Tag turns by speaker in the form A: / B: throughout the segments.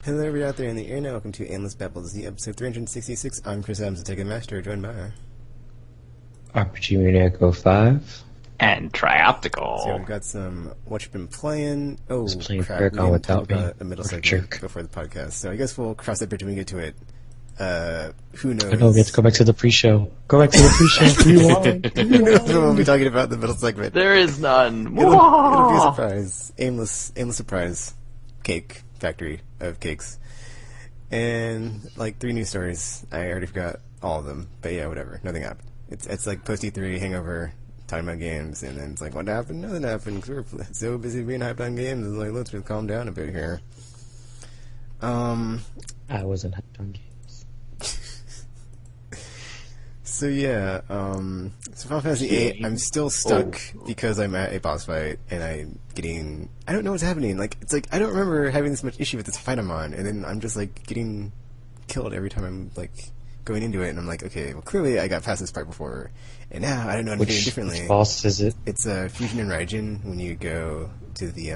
A: Hello, everybody out there in the internet. Welcome to Aimless Babble Z, episode 366. I'm Chris Adams, the Tech Master, joined by
B: RPG Maniac 05.
C: And Trioptical.
A: So we've got some what you've been playing. Oh,
B: playing
A: crap.
B: Paragon
A: We didn't talk
B: without me.
A: about a middle
B: What a
A: segment
B: jerk.
A: before the podcast. So I guess we'll cross that bridge when we get to it. Who knows?
B: I know, we have to go back to the pre-show. Go back to the pre-show. Rewind.
A: Who knows what we'll be talking about in the middle segment?
C: There is none.
A: It'll be a surprise. Aimless surprise. Cake factory of cakes. And like 3 news stories. I already forgot all of them, but yeah, whatever. Nothing happened. It's like post E3 hangover, talking about games, and then it's like, what happened? Nothing happened because we were so busy being hyped on games. It's like, let's just calm down a bit here.
B: I wasn't hyped on games.
A: So yeah, so Final Fantasy VIII, I'm still stuck because I'm at a boss fight and I don't know what's happening. Like, it's like, I don't remember having this much issue with this fight I'm on, and then I'm just like getting killed every time I'm like going into it, and I'm like, okay, well clearly I got past this part before, and now I don't know what to do differently.
B: Which boss is it?
A: It's Fusion and Raijin when you go to the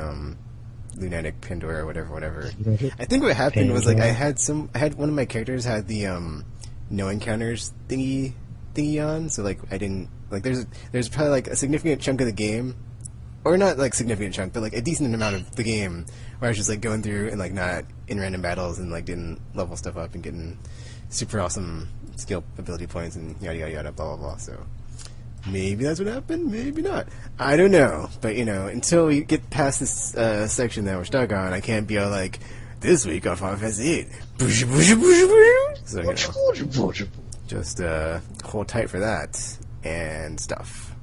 A: Lunatic Pandora, whatever. I think what happened was like I had one of my characters had the no encounters thingy on, so like I didn't like there's probably like a significant chunk of the game, or not like significant chunk, but like a decent amount of the game where I was just like going through and like not in random battles and like didn't level stuff up and getting super awesome skill ability points and yada yada yada blah blah blah. So maybe that's what happened, maybe not. I don't know, but you know, until we get past this section that we're stuck on, I can't be all like, this week on Final Fantasy VIII. So, you know, just hold tight for that and stuff.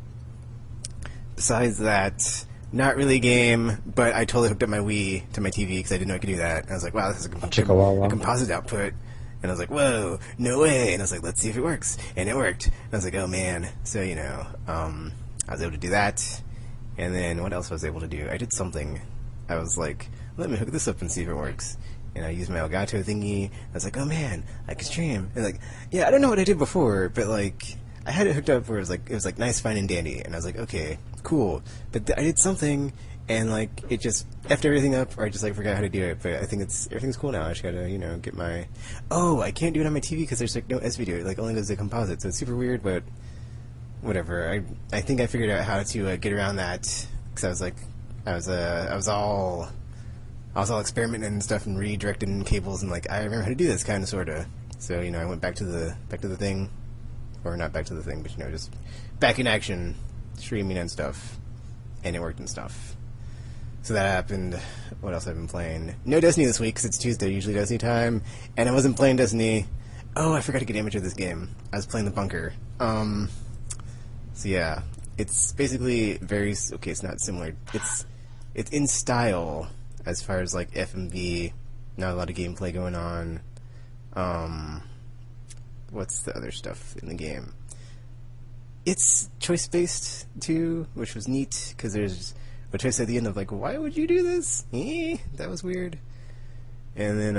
A: Besides that, not really a game, but I totally hooked up my Wii to my TV because I didn't know I could do that. And I was like, wow, this is a composite output. And I was like, whoa, no way. And I was like, let's see if it works. And it worked. And I was like, oh man. So, you know, I was able to do that. And then what else was I able to do? I did something. I was like, let me hook this up and see if it works. And I used my Elgato thingy. I was like, oh man, I can stream. And like, yeah, I don't know what I did before, but like, I had it hooked up where it was like nice, fine, and dandy. And I was like, okay, cool. But I did something, and like, it just effed everything up, or I just like forgot how to do it. But I think everything's cool now. I just gotta, you know, get my. Oh, I can't do it on my TV because there's like no S video. It like only does the composite, so it's super weird. But whatever. I think I figured out how to get around that because I was all experimenting and stuff and redirecting cables and like I remember how to do this kind of sorta. So you know I went back to the thing, or not back to the thing, but you know just back in action, streaming and stuff, and it worked and stuff. So that happened. What else have I been playing? No Destiny this week because it's Tuesday, usually Destiny time, and I wasn't playing Destiny. Oh, I forgot to get an image of this game. I was playing the bunker. So yeah, it's basically very okay. It's not similar. It's in style. As far as like FMV, not a lot of gameplay going on. What's the other stuff in the game? It's choice-based too, which was neat because there's a choice at the end of like, why would you do this? That was weird. And then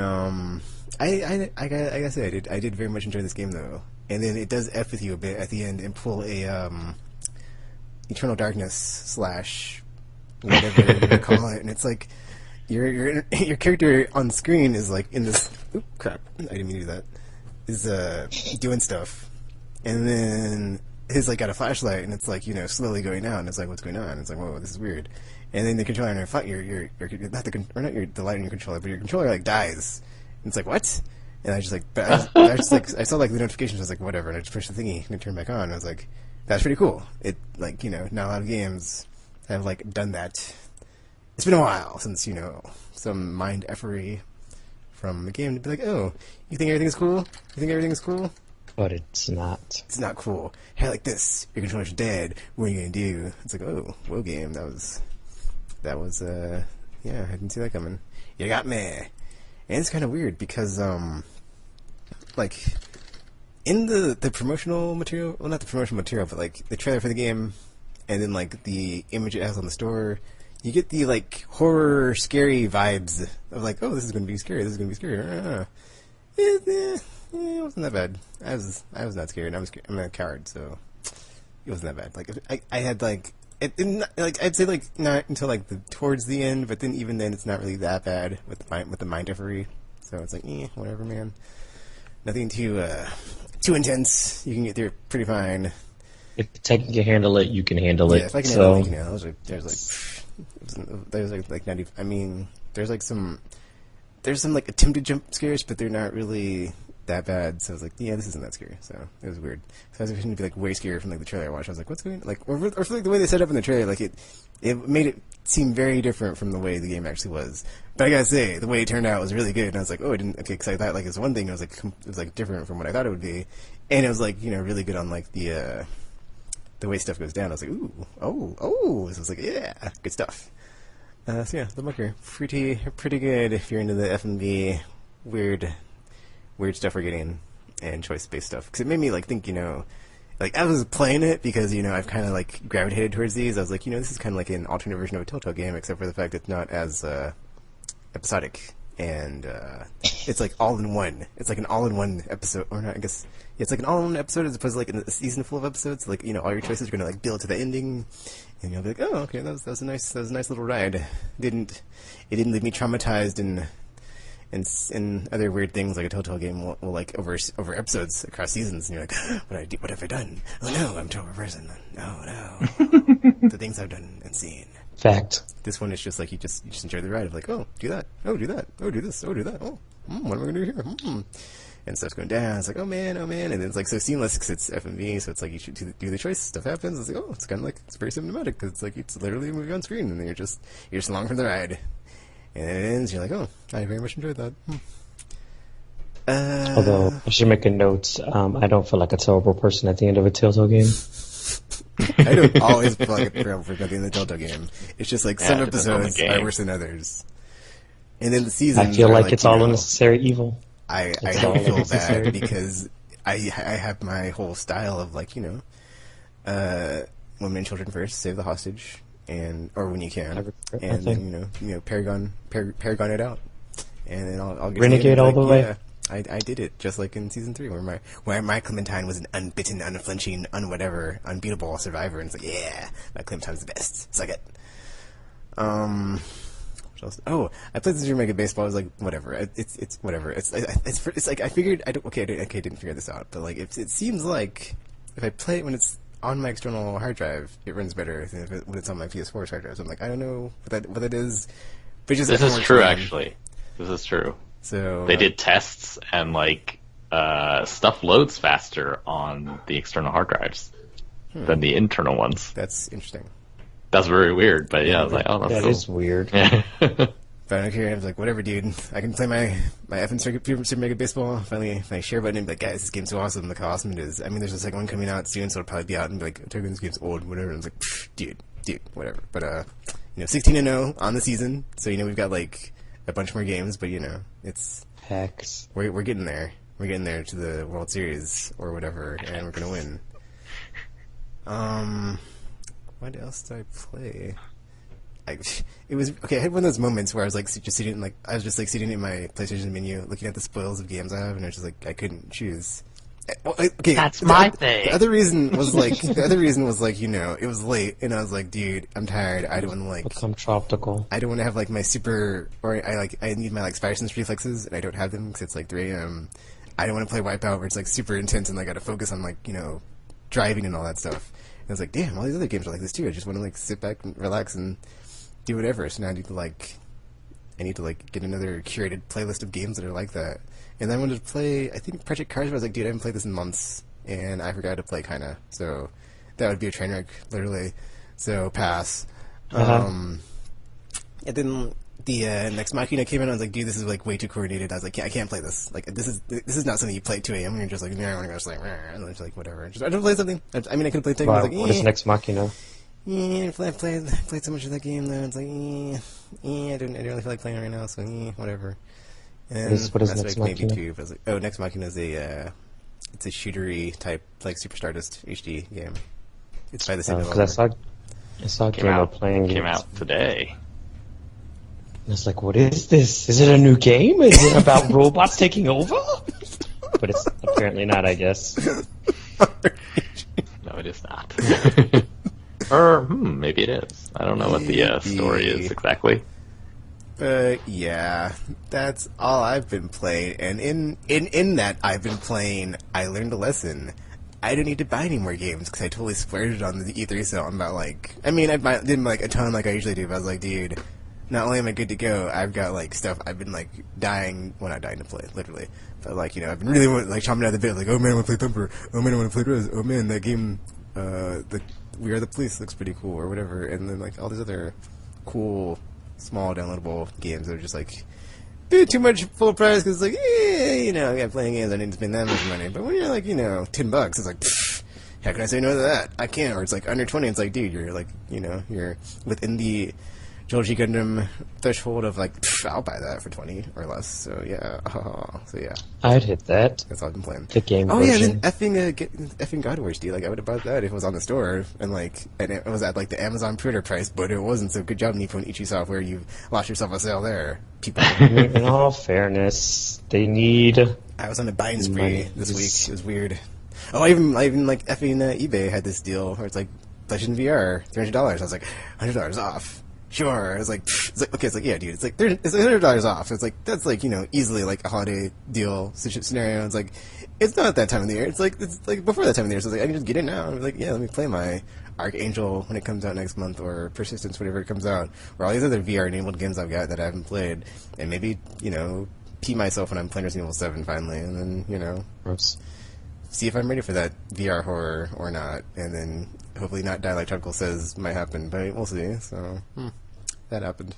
A: I gotta say I did very much enjoy this game though. And then it does F with you a bit at the end and pull a Eternal Darkness / whatever you want to call it, and it's like. Your character on screen is like in this. Oop, crap! I didn't mean to do that. Is doing stuff, and then he's like got a flashlight, and it's like you know slowly going down. It's like what's going on? It's like whoa, this is weird. And then the controller on your not the light on your controller, but your controller like dies. And it's like what? And I just like I just like I saw like the notifications. I was like whatever, and I just pushed the thingy and it turned back on. And I was like that's pretty cool. It like you know not a lot of games have like done that. It's been a while since, you know, some mind effery from the game to be like, oh, you think everything's cool? You think everything is cool?
B: But it's not.
A: It's not cool. Hey, like this, your controller's dead. What are you gonna do? It's like, oh, whoa, game. That was, yeah, I didn't see that coming. You got me. And it's kind of weird because, like, in the promotional material, well, not the promotional material, but like the trailer for the game, and then like the image it has on the store. You get the like horror, scary vibes of like, oh, this is going to be scary. This is going to be scary. It wasn't that bad. I was not scared. I'm a coward, so it wasn't that bad. Like I had like it didn't like I'd say like not until like towards the end, but then even then it's not really that bad with the mind effery. So it's like, whatever, man. Nothing too intense. You can get through it pretty fine.
B: If the tech can handle it, you can handle it.
A: Yeah, if I can handle it, there's like 90. I mean, there's some like attempted jump scares, but they're not really that bad. So I was like, this isn't that scary. So it was weird. So I was expecting to be like way scarier from like the trailer I watched. I was like, what's going on? Like, or for like the way they set up in the trailer, like it made it seem very different from the way the game actually was. But I gotta say, the way it turned out was really good. And I was like, because I thought like it's one thing. It was like different from what I thought it would be, and it was like really good on like the way stuff goes down. I was like, ooh, oh. So I was like, yeah, good stuff. So yeah, The Mucker, pretty good if you're into the F&B weird stuff we're getting and choice-based stuff. Because it made me like think, like I was playing it because I've kind of like gravitated towards these. I was like, this is kind of like an alternate version of a Telltale game, except for the fact it's not as episodic and it's like all in one. It's like an all-in-one episode, or not? I guess it's like an all-in-one episode as opposed to like a season full of episodes. Like all your choices are gonna like build to the ending, and you'll be like, oh, okay, that was a nice little ride. It didn't leave me traumatized and other weird things like a Telltale game will like over episodes across seasons, and you're like, what have I done? Oh no, I'm a terrible person. Oh no, the things I've done and seen.
B: Fact.
A: This one is just like you just enjoy the ride of like, oh, do that, oh, do that, oh, do this, oh, do that, oh, what am I gonna do here? And stuff's going down. It's like, oh man, and then it's like so seamless because it's F&B, so it's like you should do the choice. Stuff happens. It's like, oh, it's kind of like it's very cinematic because it's like it's literally a movie on screen, and then you're just along for the ride. And then it ends. You're like, oh, I very much enjoyed that.
B: Although I should make a note, I don't feel like a terrible person at the end of a Telltale game.
A: I don't always feel like a terrible person at the end of the Telltale game. It's just like some episodes are worse than others. And then the seasons,
B: I feel like it's all unnecessary evil.
A: I don't feel bad because I have my whole style of like women and children first, save the hostage, or when you can, and then Paragon it out, and then I'll get
B: renegade all the way.
A: Yeah, I did it just like in season 3 where my Clementine was an unbitten, unflinching, unbeatable survivor, and it's like, yeah, my Clementine's the best. Suck it. Oh, I played this Mega Baseball. I was like, whatever. It's whatever. It's like I figured I didn't figure this out, but like it seems like if I play it when it's on my external hard drive, it runs better than when it's on my PS4's hard drive. So I'm like, I don't know what that is. But just
C: this is true, actually. This is true.
A: So
C: they did tests and like stuff loads faster on the external hard drives than the internal ones.
A: That's interesting.
C: That's very weird, but yeah, I was like, oh, that's
B: that
C: cool.
B: is weird.
C: Yeah.
A: But I don't care. I was like, whatever, dude. I can play my Super Mega Baseball. Finally share button and be like, guys, this game's so awesome. Look how awesome it is. I mean, there's a second one coming out soon, so it'll probably be out and be like, this game's old, whatever. And I was like, dude, whatever. But 16-0 on the season, so we've got like a bunch more games, but it's
B: Hex.
A: We're getting there. We're getting there to the World Series or whatever, and we're gonna win. What else did I play? It was okay. I had one of those moments where I was like just sitting in my PlayStation menu, looking at the spoils of games I have, and I was just like I couldn't choose. Well, okay,
C: that's my thing.
A: The other reason was like it was late, and I was like, dude, I'm tired. I don't want to like
B: become tropical.
A: I don't want to have like my super, or I need my like fire sense reflexes, and I don't have them because it's like 3 a.m. I don't want to play Wipeout where it's like super intense and I got to focus on like driving and all that stuff. And I was like, damn, all these other games are like this too. I just want to like sit back and relax and do whatever. So now I need to get another curated playlist of games that are like that. And then I wanted to play, I think Project Cars, but I was like, dude, I haven't played this in months, and I forgot to play kinda. So that would be a train wreck, literally. So pass. And then the Next Machina came in, and I was like, dude, this is like way too coordinated. I was like, yeah, I can't play this. Like, this is not something you play at 2 a.m. and you're just like, I want to go sleep. And it's like, whatever. I don't play something. I mean, I could play things.
B: Wow,
A: Like,
B: what is Next Machina?
A: Yeah, I played so much of that game that it's like, I don't really feel like playing it right now, so whatever. And
B: what is Next Machina?
A: Too, but I was like, oh, Next Machina is it's a shootery type, like Super Stardust HD game. It's by the same
B: because I saw a gamer playing
C: came out today.
B: And it's like, what is this? Is it a new game? Is it about robots taking over? But it's apparently not, I guess.
C: No, it is not. Or maybe it is. I don't know what the story is exactly.
A: Yeah, that's all I've been playing, and in that I've been playing, I learned a lesson. I didn't need to buy any more games because I totally splurged on the E3 sale. I'm about like, I mean, didn't like a ton like I usually do, but I was like, dude, not only am I good to go, I've got like stuff I've been like not dying to play, literally. But like, I've been really like chomping at the bit, like, oh man, I want to play Thumper. Oh man, I want to play Rez. Oh man, that game, the We Are the Police looks pretty cool or whatever. And then like all these other cool, small downloadable games that are just like too much full price because it's like, yeah, playing games I need to spend that much money. But when you're like, $10, it's like, pfft, how can I say no to that? I can't. Or it's like under 20, it's like, dude, you're like, you're within the Joel G. Gundam threshold of like, I'll buy that for 20 or less. So yeah,
B: I'd hit that.
A: That's all I've been playing.
B: The game
A: version.
B: version.
A: Yeah, then effing God Wars deal. Like I would have bought that if it was on the store and it was at like the Amazon pre-order price, but it wasn't. So good job, Nippon Ichi Software. You lost yourself a sale there, people.
B: In all fairness, they need.
A: I was on a buying spree this week. It was weird. Oh, I even like effing eBay had this deal where it's like Legend VR, $300. I was like, $100 off. Sure. It's like, okay. It's like, yeah, dude. It's like it's $100 off. It's like that's like easily like a holiday deal scenario. It's like it's not that time of the year. It's like before that time of the year. So it's like I can just get in now. I'm like, yeah, let me play my Archangel when it comes out next month, or Persistence whenever it comes out, or all these other VR enabled games I've got that I haven't played, and maybe pee myself when I'm playing Resident Evil 7 finally, and then
B: Gross.
A: See if I'm ready for that VR horror or not, and then hopefully not die like Chuckle says might happen, but we'll see. So that happened.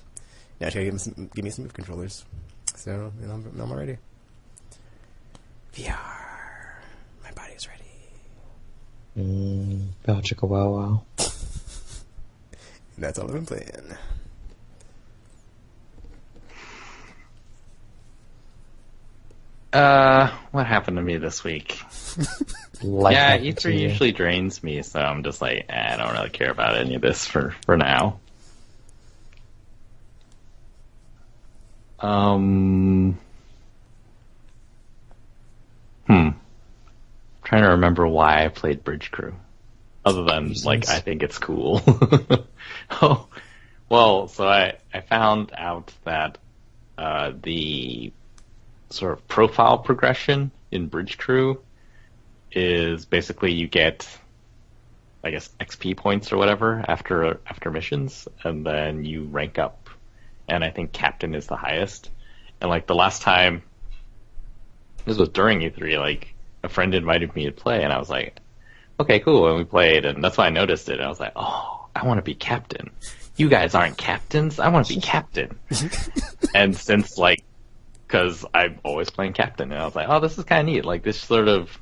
A: Now should give me some move controllers. So I'm all ready. VR, my body's ready.
B: Bow chicka wow wow.
A: And that's all I've been playing.
C: What happened to me this week?
B: Life
C: yeah,
B: happened to
C: E3
B: you.
C: usually drains me, so I'm just like, I don't really care about any of this for now. Trying to remember why I played Bridge Crew, other than like I think it's cool. Oh, well, so I found out that the sort of profile progression in Bridge Crew is basically you get, I guess, XP points or whatever after missions, and then you rank up. And I think Captain is the highest. And like the last time, this was during E3, like a friend invited me to play, and I was like, okay, cool. And we played, and that's why I noticed it. And I was like, oh, I want to be Captain. You guys aren't captains. I want to be Captain. And since like, because I'm always playing Captain, and I was like, oh, this is kind of neat. Like this sort of,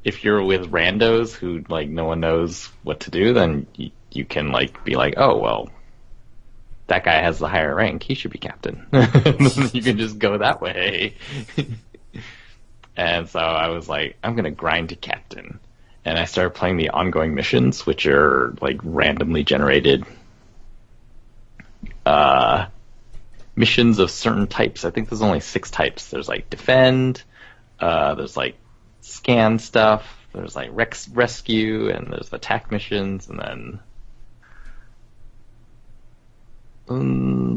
C: if you're with randos who like no one knows what to do, then you can like be like, oh well, that guy has the higher rank, he should be Captain. You can just go that way. And so I was like, I'm gonna grind to Captain, and I started playing the ongoing missions, which are like randomly generated missions of certain types. I think there's only 6 types. There's like defend, there's like scan stuff, there's like rescue, and there's attack missions, and then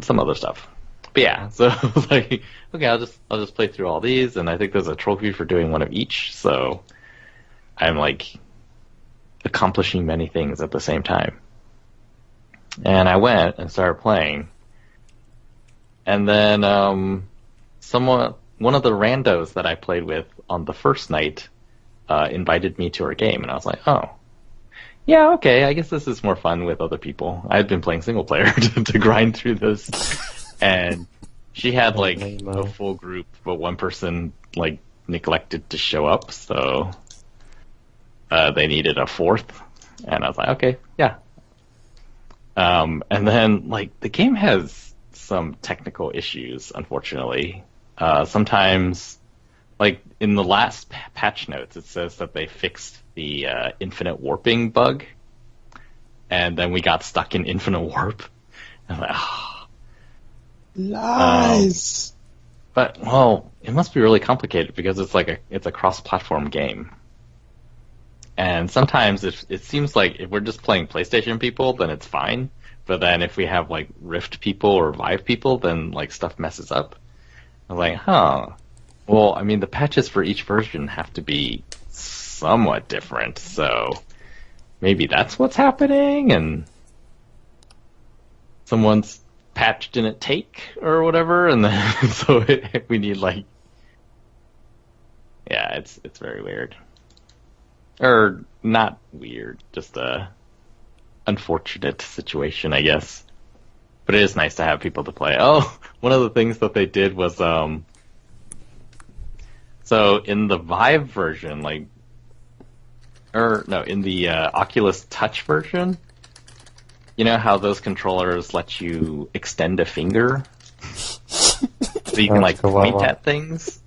C: some other stuff. But yeah, so I was like, okay, I'll just play through all these, and I think there's a trophy for doing one of each, so I'm like accomplishing many things at the same time. And I went and started playing. And then one of the randos that I played with on the first night invited me to her game, and I was like, oh, yeah, okay, I guess this is more fun with other people. I had been playing single player to grind through this, and she had like a full group, but one person like neglected to show up, so they needed a 4th, and I was like, okay, yeah. And then like the game has some technical issues, unfortunately. Sometimes, like in the last patch notes, it says that they fixed the infinite warping bug, and then we got stuck in infinite warp. And I'm like, oh.
B: Lies.
C: But well, it must be really complicated because it's a cross-platform game, and sometimes it seems like if we're just playing PlayStation people, then it's fine. but then if we have like Rift people or Vive people, then like stuff messes up. I was like, huh. Well, I mean, the patches for each version have to be somewhat different, so maybe that's what's happening, and someone's patch didn't take or whatever, and then so we need like, yeah, it's very weird, or not weird, just a unfortunate situation, I guess. But it is nice to have people to play. Oh, one of the things that they did was so in the Vive version, like, or no, in the Oculus Touch version, you know how those controllers let you extend a finger so you can like point at things?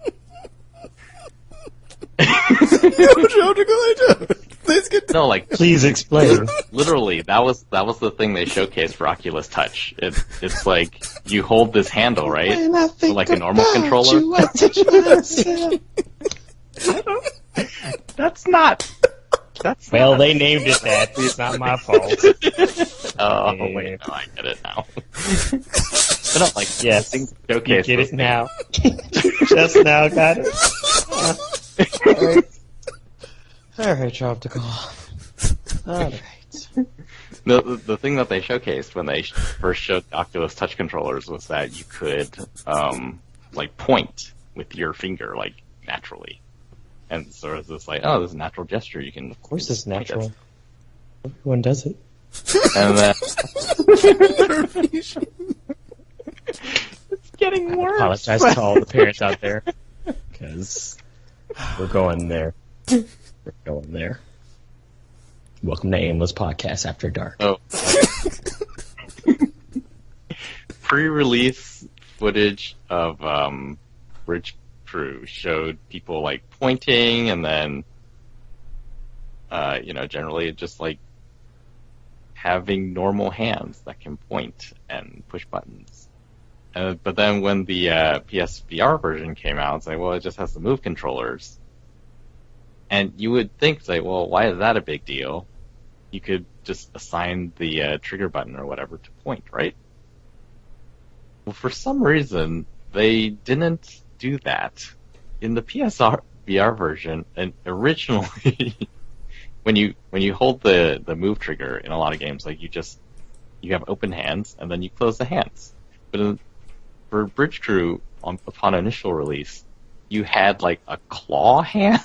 C: No, like
B: please explain.
C: Literally, that was the thing they showcased for Oculus Touch. It's like you hold this handle, right? So like a normal controller. That's not.
B: Well, they named it that. It's not my fault.
C: Oh, wait, no, I get it now. But no, like,
B: yes,
C: things
B: you get it now. Just now, got it. All right, drop the call. All right.
C: The thing that they showcased when they first showed the Oculus Touch controllers was that you could, like, point with your finger, like, naturally. And so it's just like, oh, this is a natural gesture. You can.
B: Of course, it's natural. Everyone does it.
C: And then it's getting worse.
B: I apologize to all the parents out there because we're going there. We're going there. Welcome to Aimless Podcast After Dark.
C: Oh. Pre-release footage of Bridge Crew showed people like pointing, and then generally just like having normal hands that can point and push buttons. But then when the PSVR version came out, it's like, well, it just has the Move controllers. And you would think, like, well, why is that a big deal? You could just assign the trigger button or whatever to point, right? Well, for some reason, they didn't do that. In the PSVR version, and originally, when you hold the move trigger in a lot of games, like you have open hands and then you close the hands. But for Bridge Crew, upon initial release, you had like a claw hand,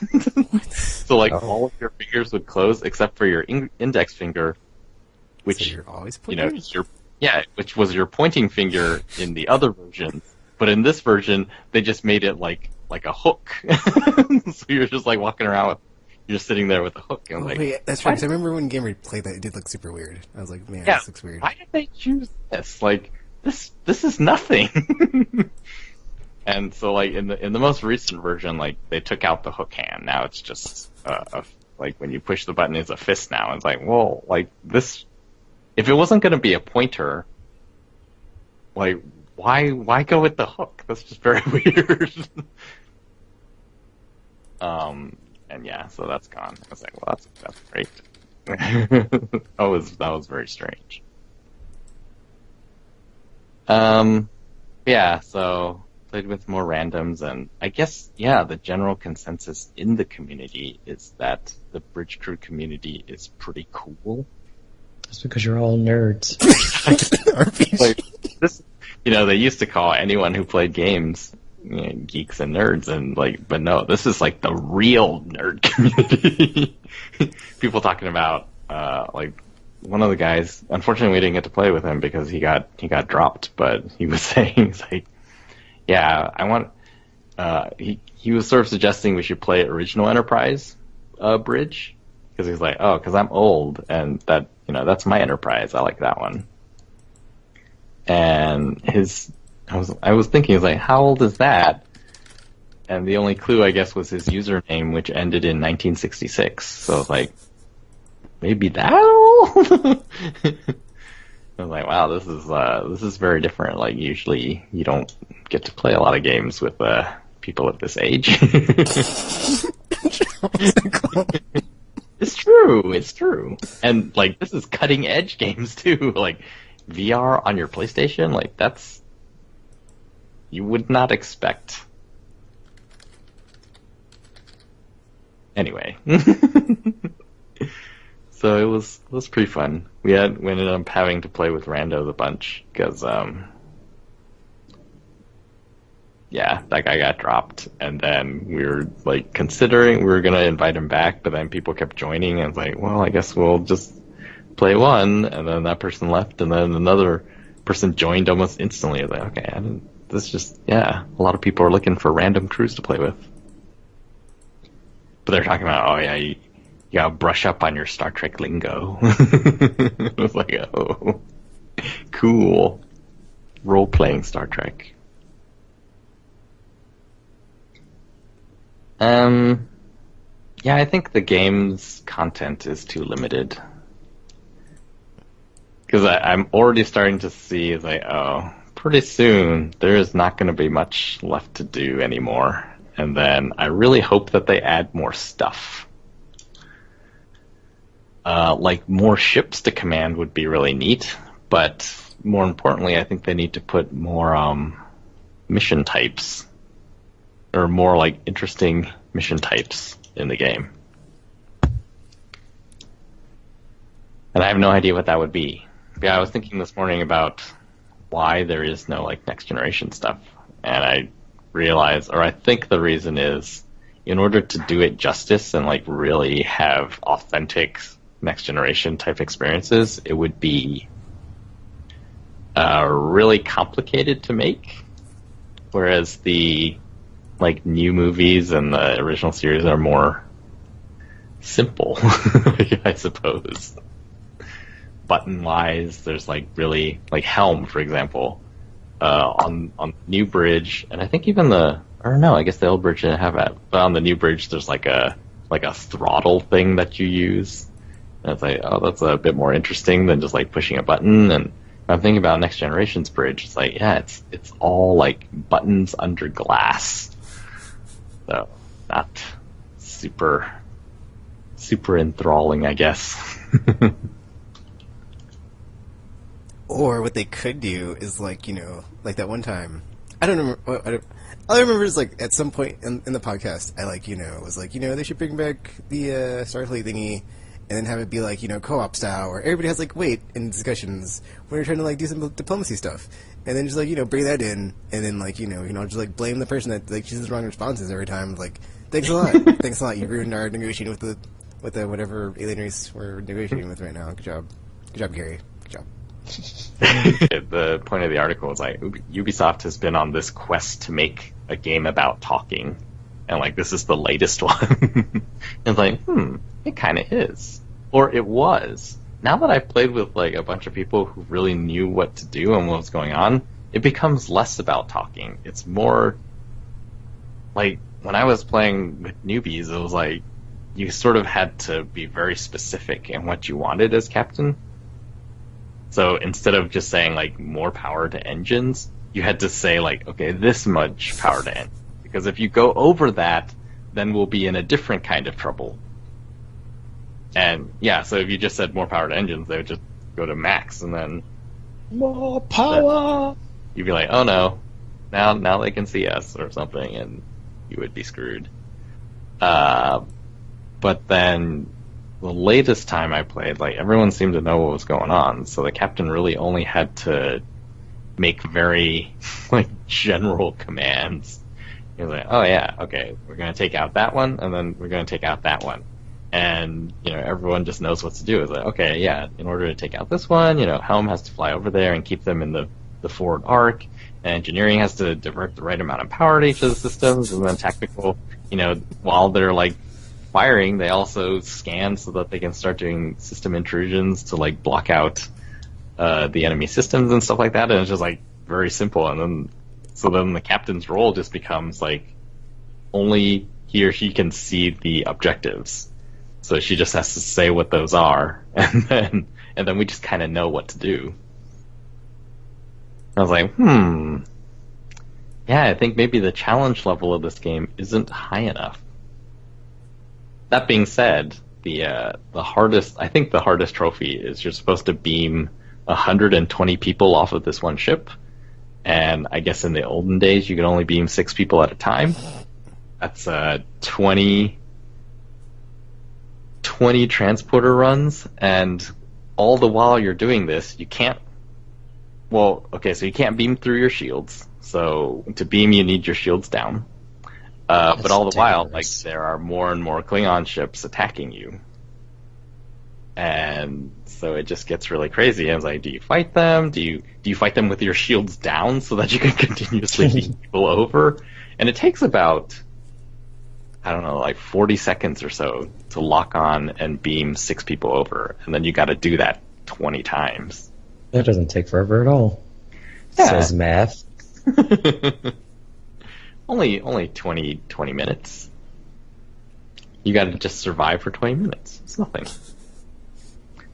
C: so like all of your fingers would close except for your index finger, which
A: so you're always pointing?
C: which was your pointing finger in the other version. But in this version, they just made it like a hook, so you're just like walking around with. You're just sitting there with a hook. And
A: wait, that's right. Because I remember when Gamer played that, it did look super weird. I was like, man, this looks weird.
C: Why did they choose this? Like, this is nothing. And so, like in the most recent version, like they took out the hook hand. Now it's just like when you push the button, it's a fist now. It's like, well, like this. If it wasn't going to be a pointer, like why go with the hook? That's just very weird. And yeah, so that's gone. I was like, well, that's great. that was very strange. Yeah, so played with more randoms, and I guess, yeah, the general consensus in the community is that the Bridge Crew community is pretty cool.
B: That's because you're all nerds.
C: Like, this, they used to call anyone who played games geeks and nerds, and but no, this is like the real nerd community. People talking about like one of the guys. Unfortunately, we didn't get to play with him because he got dropped. But he was saying, he's like, yeah, I want. He was sort of suggesting we should play original Enterprise Bridge, because he's like, oh, because I'm old, and that that's my Enterprise. I like that one. And I was thinking, I was like, how old is that? And the only clue, I guess, was his username, which ended in 1966. So I was like, maybe that old? I was like, wow, this is very different. Like, usually you don't get to play a lot of games with people of this age. It's true. And like, this is cutting edge games too. Like, VR on your PlayStation, like that's you would not expect. Anyway, so it was pretty fun. We ended up having to play with randos a bunch because yeah, that guy got dropped, and then we were like considering we were gonna invite him back, but then people kept joining, and it's like, well, I guess we'll just play one, and then that person left, and then another person joined almost instantly. I was like, okay, this just, yeah, a lot of people are looking for random crews to play with. But they're talking about, oh yeah, you gotta brush up on your Star Trek lingo. I was like, oh, cool. Role-playing Star Trek. Yeah, I think the game's content is too limited. Because I'm already starting to see, like, oh, pretty soon there is not going to be much left to do anymore. And then I really hope that they add more stuff. Like more ships to command would be really neat, but more importantly, I think they need to put more mission types, or more like interesting mission types in the game. And I have no idea what that would be. Yeah, I was thinking this morning about why there is no like next generation stuff, and I realized, or I think the reason is, in order to do it justice and like really have authentic next generation type experiences, it would be really complicated to make. Whereas the like new movies and the original series are more simple, I suppose. Button wise, there's like really like Helm, for example, on New Bridge, and I think even I don't know, I guess the old bridge didn't have that, but on the New Bridge there's like a throttle thing that you use, and it's like, oh, that's a bit more interesting than just like pushing a button. And I'm thinking about Next Generation's bridge, it's like, yeah, it's all like buttons under glass, so not super enthralling, I guess.
A: Or what they could do is, like, you know, like that one time, I don't remember, all I remember is, like, at some point in the podcast, I, like, you know, was like, you know, they should bring back the Starfleet thingy, and then have it be, like, you know, co-op style, where everybody has, like, weight in discussions when you're trying to, like, do some diplomacy stuff. And then just, like, you know, bring that in, and then, like, you know, just, like, blame the person that, like, chooses the wrong responses every time. Like, thanks a lot. Thanks a lot. You ruined our negotiating with the whatever alien race we're negotiating with right now. Good job. Good job, Gary. Good job.
C: The point of the article was like, Ubisoft has been on this quest to make a game about talking, and like this is the latest one. It's like, it kind of is, or it was. Now that I've played with like a bunch of people who really knew what to do and what was going on, it becomes less about talking. It's more like when I was playing with newbies, it was like you sort of had to be very specific in what you wanted as captain. So instead of just saying, like, more power to engines, you had to say, like, okay, this much power to engines. Because if you go over that, then we'll be in a different kind of trouble. And, yeah, so if you just said more power to engines, they would just go to max, and then...
B: More power!
C: You'd be like, oh no, now they can see us, or something, and you would be screwed. But then... the latest time I played, like, everyone seemed to know what was going on, so the captain really only had to make very, like, general commands. He was like, oh yeah, okay, we're going to take out that one, and then we're going to take out that one. And, you know, everyone just knows what to do. It's like, okay, yeah, in order to take out this one, you know, Helm has to fly over there and keep them in the forward arc, and engineering has to divert the right amount of power to each of the systems, and then tactical, you know, while they're, like, firing, they also scan so that they can start doing system intrusions to like block out the enemy systems and stuff like that. And it's just like very simple. And then the captain's role just becomes like only he or she can see the objectives, so she just has to say what those are, and then we just kind of know what to do. I was like, yeah, I think maybe the challenge level of this game isn't high enough. That being said, the hardest trophy is you're supposed to beam 120 people off of this one ship. And I guess in the olden days, you could only beam 6 people at a time. That's 20 transporter runs, and all the while you're doing this, you can't... Well, okay, so you can't beam through your shields. So to beam, you need your shields down. But all the while, like, there are more and more Klingon ships attacking you. And so it just gets really crazy. And it's like, do you fight them? Do you fight them with your shields down so that you can continuously beam people over? And it takes about, I don't know, like 40 seconds or so to lock on and beam 6 people over. And then you got to do that 20 times.
B: That doesn't take forever at all.
C: Yeah.
B: Says math.
C: only 20 minutes. You got to just survive for 20 minutes. It's nothing.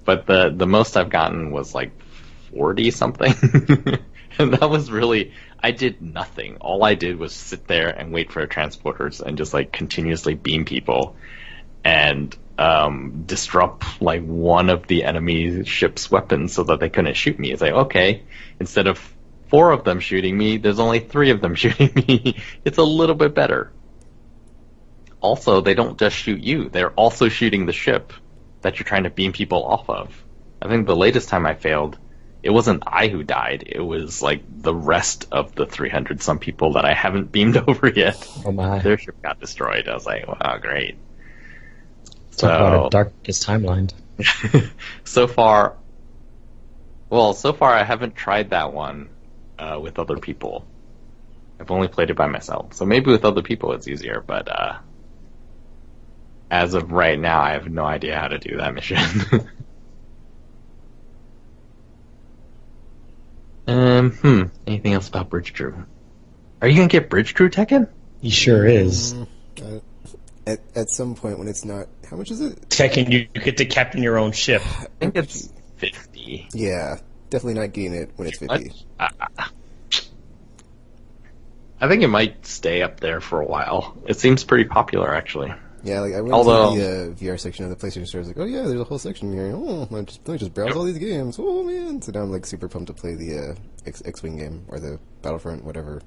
C: But the most I've gotten was like 40 something. And that was really, I did nothing. All I did was sit there and wait for transporters and just like continuously beam people and disrupt like one of the enemy ship's weapons so that they couldn't shoot me. It's like, okay, instead of 4 of them shooting me, there's only 3 of them shooting me. It's a little bit better. Also, they don't just shoot you. They're also shooting the ship that you're trying to beam people off of. I think the latest time I failed, it wasn't I who died. It was like the rest of the 300 some people that I haven't beamed over yet.
B: Oh my.
C: Their ship got destroyed. I was like, wow, great.
B: Talk about a darkest timeline.
C: So far I haven't tried that one with other people. I've only played it by myself. So maybe with other people it's easier, but as of right now, I have no idea how to do that mission. Anything else about Bridge Crew? Are you gonna get Bridge Crew, Tekken?
B: He sure is.
A: At some point when it's not... How much is it?
B: Tekken, you get to captain your own ship.
C: I think it's 50.
A: Yeah, definitely not getting it when it's 50.
C: I think it might stay up there for a while. It seems pretty popular, actually.
A: Yeah, like I went to the VR section of the PlayStation Store. I was like, oh yeah, there's a whole section here. Oh, let me just browse all these games. Oh man! So now I'm like super pumped to play the X-Wing game or the Battlefront, whatever.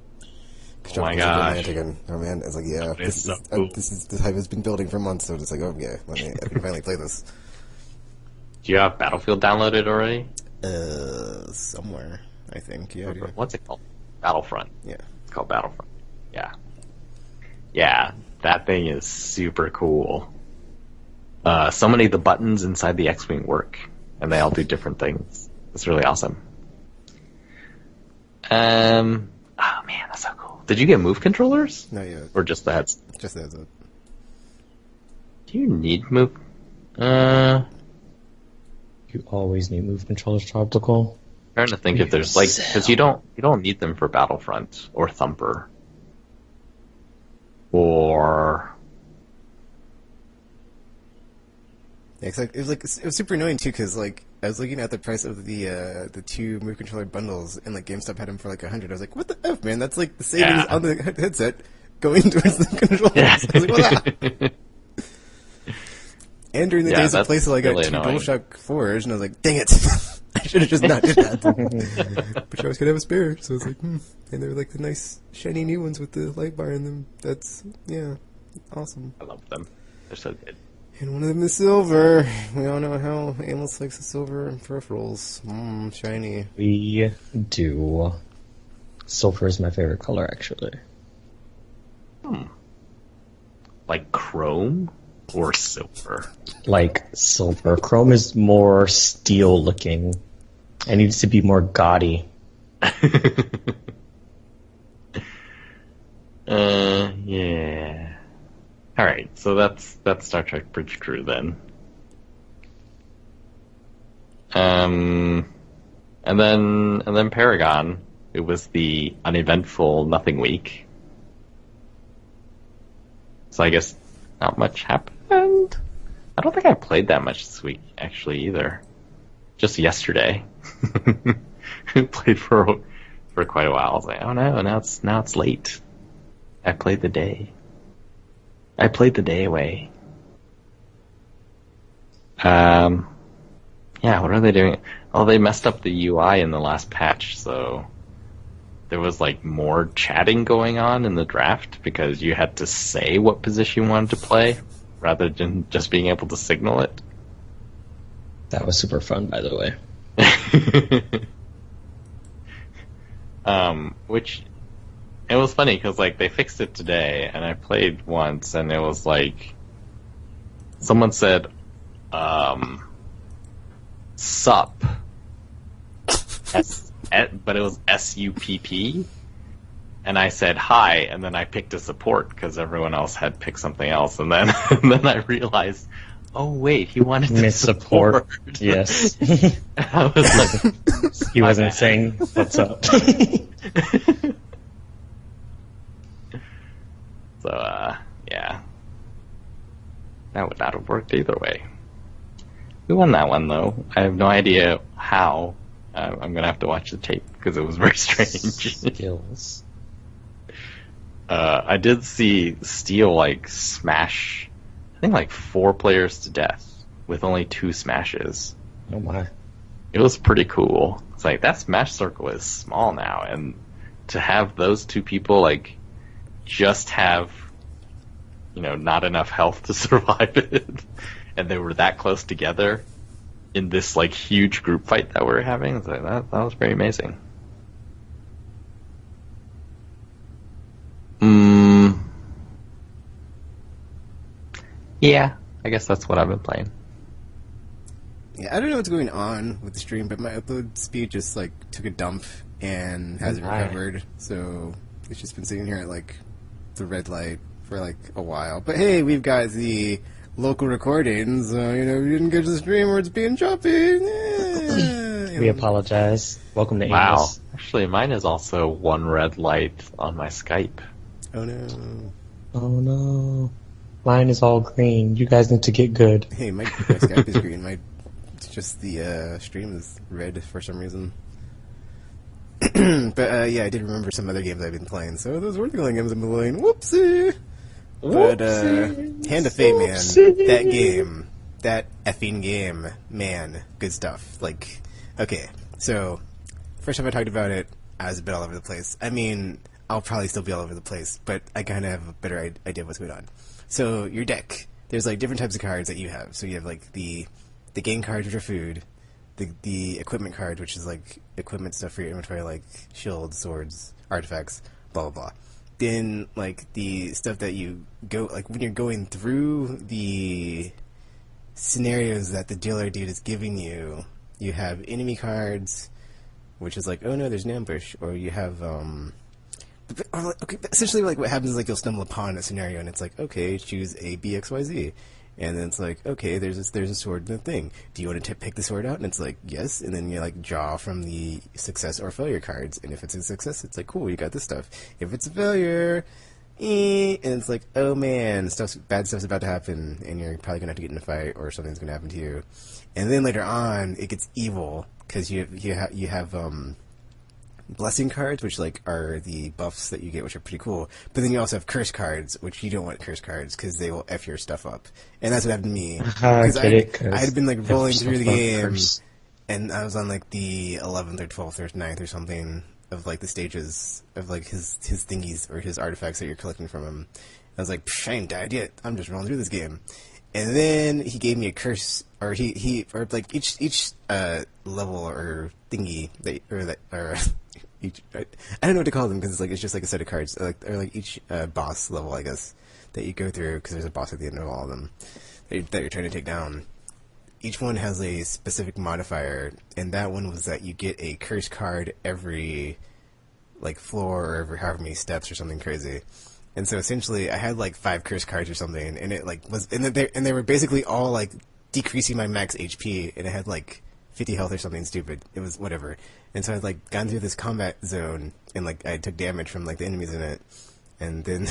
C: Oh my gosh!
A: Oh man, it's like yeah, this hype has been building for months. So it's like, oh yeah, I can finally play this.
C: Do you have Battlefield downloaded already?
A: Somewhere I think. Yeah.
C: What's it called? Battlefront.
A: Yeah.
C: It's called Battlefront. Yeah. Yeah. That thing is super cool. So many of the buttons inside the X-Wing work, and they all do different things. It's really awesome. Oh man, that's so cool. Did you get Move controllers?
A: Not yet.
C: Or just the heads?
A: Just the headset.
C: Do you need Move?
B: You always need Move controllers to optical.
C: I'm trying to think if there's like, because you don't need them for Battlefront or Thumper. Or
A: yeah, it was super annoying too because like I was looking at the price of the 2 Move controller bundles and like GameStop had them for like 100. I was like, what the f, man? That's like the savings on the headset going towards the controllers.
C: Yeah.
A: I was like, wow. And during the days of places, I got really 2 DualShock 4s, and I was like, dang it. I should have just not did that. But you always could have a spare, so I was like, And they were like the nice, shiny new ones with the light bar in them. That's, yeah, awesome.
C: I love them. They're so good.
A: And one of them is silver. We all know how Aimless likes the silver peripherals. Shiny.
B: We do. Silver is my favorite color, actually.
C: Like chrome? Or silver?
B: Like silver. Chrome is more steel looking. It needs to be more gaudy.
C: Yeah. Alright, so that's Star Trek Bridge Crew then. And then Paragon. It was the uneventful Nothing Week. So I guess not much happened. I don't think I played that much this week, actually, either. Just yesterday. Played for quite a while. I was like, oh no, now it's late. I played the day away. Yeah, what are they doing? Oh, they messed up the UI in the last patch, so there was like more chatting going on in the draft because you had to say what position you wanted to play rather than just being able to signal it.
B: That was super fun, by the way.
C: Which it was funny because like they fixed it today, and I played once, and it was like someone said, "sup," but it was SUPP, and I said hi, and then I picked a support because everyone else had picked something else, and then and then I realized, oh wait, he wanted to support.
B: Yes.
C: I was like,
B: he wasn't saying what's up.
C: So, yeah. That would not have worked either way. We won that one, though. I have no idea how. I'm going to have to watch the tape, because it was very strange.
B: Skills.
C: I did see Steel, like, smash, I think, like, 4 players to death, with only 2 smashes.
B: Oh, my.
C: It was pretty cool. It's like, that smash circle is small now, and to have those 2 people, like, just have, you know, not enough health to survive it, and they were that close together in this like huge group fight that we were having. So that was pretty amazing. Yeah, I guess that's what I've been playing.
A: Yeah, I don't know what's going on with the stream, but my upload speed just like took a dump and hasn't recovered. So it's just been sitting here at like the red light for like a while. But hey, we've got the local recordings. You know, we didn't get to the stream or it's being choppy.
B: We apologize. Welcome to
C: Wow.
B: Aimless.
C: Actually, mine is also one red light on my Skype.
A: Oh no.
B: Oh no. Mine is all green. You guys need to get good.
A: Hey, my Skype is green. It's just the stream is red for some reason. But yeah, I did remember some other games I've been playing. So those were the only games I've been playing. Whoopsie! But Hand of Fate, man, that game, that effing game, man, good stuff. Like, okay, so first time I talked about it, I was a bit all over the place. I mean, I'll probably still be all over the place, but I kind of have a better idea of what's going on. So your deck, there's like different types of cards that you have. So you have like the game cards, which are food. The equipment card, which is like equipment stuff for your inventory, like shields, swords, artifacts, blah blah blah. Then like the stuff that you go like when you're going through the scenarios that the dealer dude is giving you, you have enemy cards, which is like, oh no, there's an ambush, or you have essentially like what happens is like you'll stumble upon a scenario and it's like, okay, choose A, B, X, Y, Z. And then it's like, okay, there's a sword in the thing. Do you want to pick the sword out? And it's like, yes. And then you like draw from the success or failure cards. And if it's a success, it's like, cool, you got this stuff. If it's a failure, and it's like, oh man, bad stuff's about to happen, and you're probably gonna have to get in a fight, or something's gonna happen to you. And then later on, it gets evil because you have blessing cards, which like are the buffs that you get, which are pretty cool. But then you also have curse cards, which you don't want curse cards because they will F your stuff up. And that's what happened to me. Because I had been like rolling through the game, and I was on like the 11th or 12th or 9th or something of like the stages of like his thingies or his artifacts that you're collecting from him. I was like, I ain't died yet. I'm just rolling through this game. And then he gave me a curse, or he or like each level or thingy I don't know what to call them because it's just like a set of cards, or like each boss level, I guess, that you go through, because there's a boss at the end of all of them that you're trying to take down. Each one has a specific modifier, and that one was that you get a curse card every like floor or every however many steps or something crazy. And so essentially, I had like 5 curse cards or something, and it like was and they were basically all like decreasing my max HP, and it had like 50 health or something stupid. It was whatever. And so I'd like gone through this combat zone, and like I took damage from like the enemies in it, and then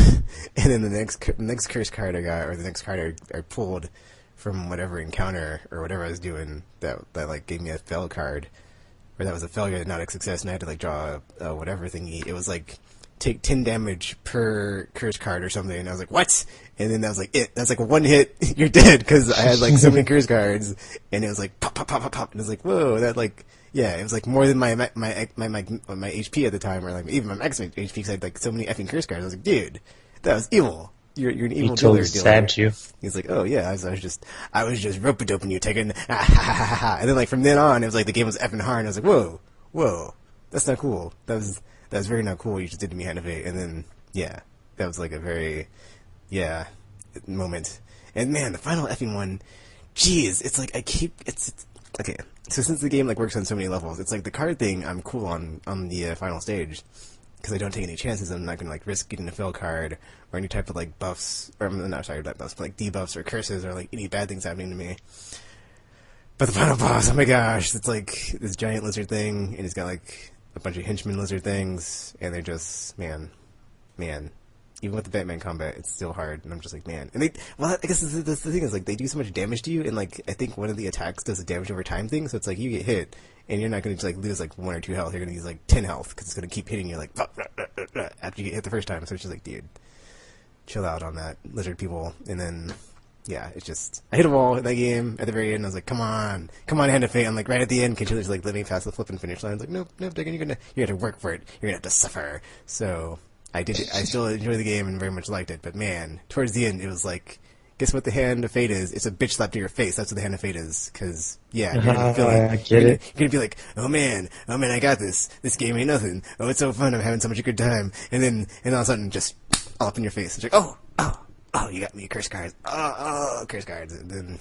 A: the next curse card I got, or the next card I pulled from whatever encounter or whatever I was doing, that like gave me a fail card, or that was a failure, not a success, and I had to like draw a whatever thingy. It was like take 10 damage per curse card or something. And I was like, what? And then that was like it. That's like a one hit, you're dead, because I had like so many curse cards, and it was like pop, pop, pop, pop, pop, and it was like, whoa, that like, yeah, it was like more than my HP at the time, or like even my max HP, because I had like so many effing curse cards. I was like, dude, that was evil. You're an evil
B: totally
A: dealer.
B: stabbed you.
A: He's like, oh yeah, I was just rope-a-doping you, taking, and then like from then on, it was like the game was effing hard, and I was like, whoa, that's not cool. That was very not cool. You just did to me, Hand of Fate, and then yeah, that was like a very moment. And man, the final effing one, jeez, it's like it's okay. So since the game like works on so many levels, it's like the card thing I'm cool on the final stage, because I don't take any chances. I'm not gonna like risk getting a fail card or any type of like buffs, or I'm not sorry, not buffs, but like debuffs or curses or like any bad things happening to me. But the final boss, oh my gosh, it's like this giant lizard thing, and he's got like a bunch of henchmen lizard things, and they're just man. Even with the Batman combat, it's still hard, and I'm just like, man. And I guess that's the thing is, like, they do so much damage to you, and, like, I think one of the attacks does a damage over time thing, so it's like, you get hit, and you're not going to, like, lose, like, 1 or 2 health, you're going to use, like, 10 health, because it's going to keep hitting you, like, after you get hit the first time, so it's just like, dude, chill out on that, lizard people, and then, yeah, it's just, I hit a wall in that game, at the very end, I was like, come on, Hand of Fate, I'm like, right at the end, Controller's like, living past the flip and finish line, I was like, nope, Dagon, you have to work for it, you're going to have to suffer, so... I still enjoy the game and very much liked it, but man, towards the end, it was like, guess what the Hand of Fate is? It's a bitch slap to your face. That's what the Hand of Fate is. Cause, yeah, you're gonna feel like, you're gonna be like, oh man, I got this. This game ain't nothing. Oh, it's so fun. I'm having so much a good time. And all of a sudden, just all up in your face. It's like, oh, you got me, curse cards. Oh, curse cards. And then,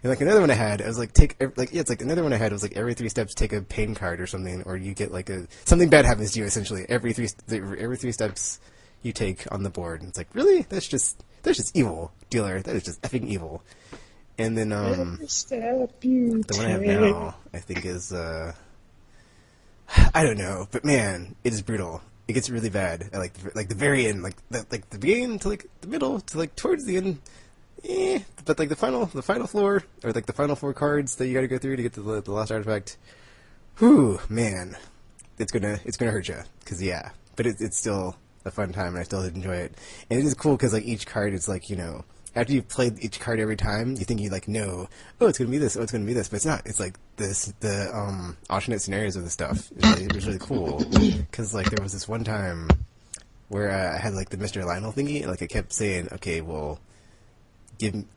A: and like another one I had, I was like, it's like another one I had was like every 3 steps take a pain card or something, or you get like something bad happens to you essentially every 3 steps you take on the board. And it's like, really? That's just evil, dealer. That is just effing evil. And then the one I have now, I think is I don't know, but man, it is brutal. It gets really bad at like the very end, like the beginning to like the middle to like towards the end. But like the final floor, or like the final 4 cards that you got to go through to get to the last artifact. Whew, man, it's gonna hurt you, cause yeah. But it's still a fun time, and I still did enjoy it. And it is cool because like each card is like, you know, after you've played each card every time, you think you like know, oh, it's gonna be this, oh, it's gonna be this, but it's not. It's like the alternate scenarios of the stuff. It was really cool, because like there was this one time where I had like the Mr. Lionel thingy, and like I kept saying, okay, well,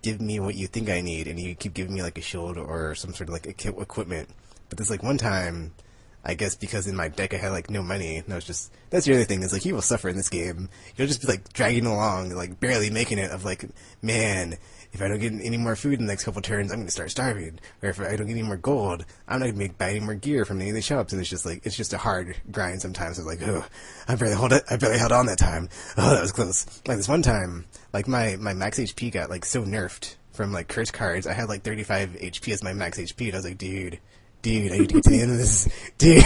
A: give me what you think I need, and you keep giving me like a shield or some sort of like equipment. But there's like one time, I guess because in my deck I had like no money, and I was just, that's the other thing, is like you will suffer in this game. You'll just be like dragging along, like barely making it, of like, man, if I don't get any more food in the next couple turns, I'm going to start starving. Or if I don't get any more gold, I'm not going to buy any more gear from any of the shops. And it's just like, it's just a hard grind sometimes. It's like, oh, I barely held on that time. Oh, that was close. Like this one time, like my max HP got like so nerfed from like curse cards. I had like 35 HP as my max HP, and I was like, dude, I need to get to the end of this. Dude,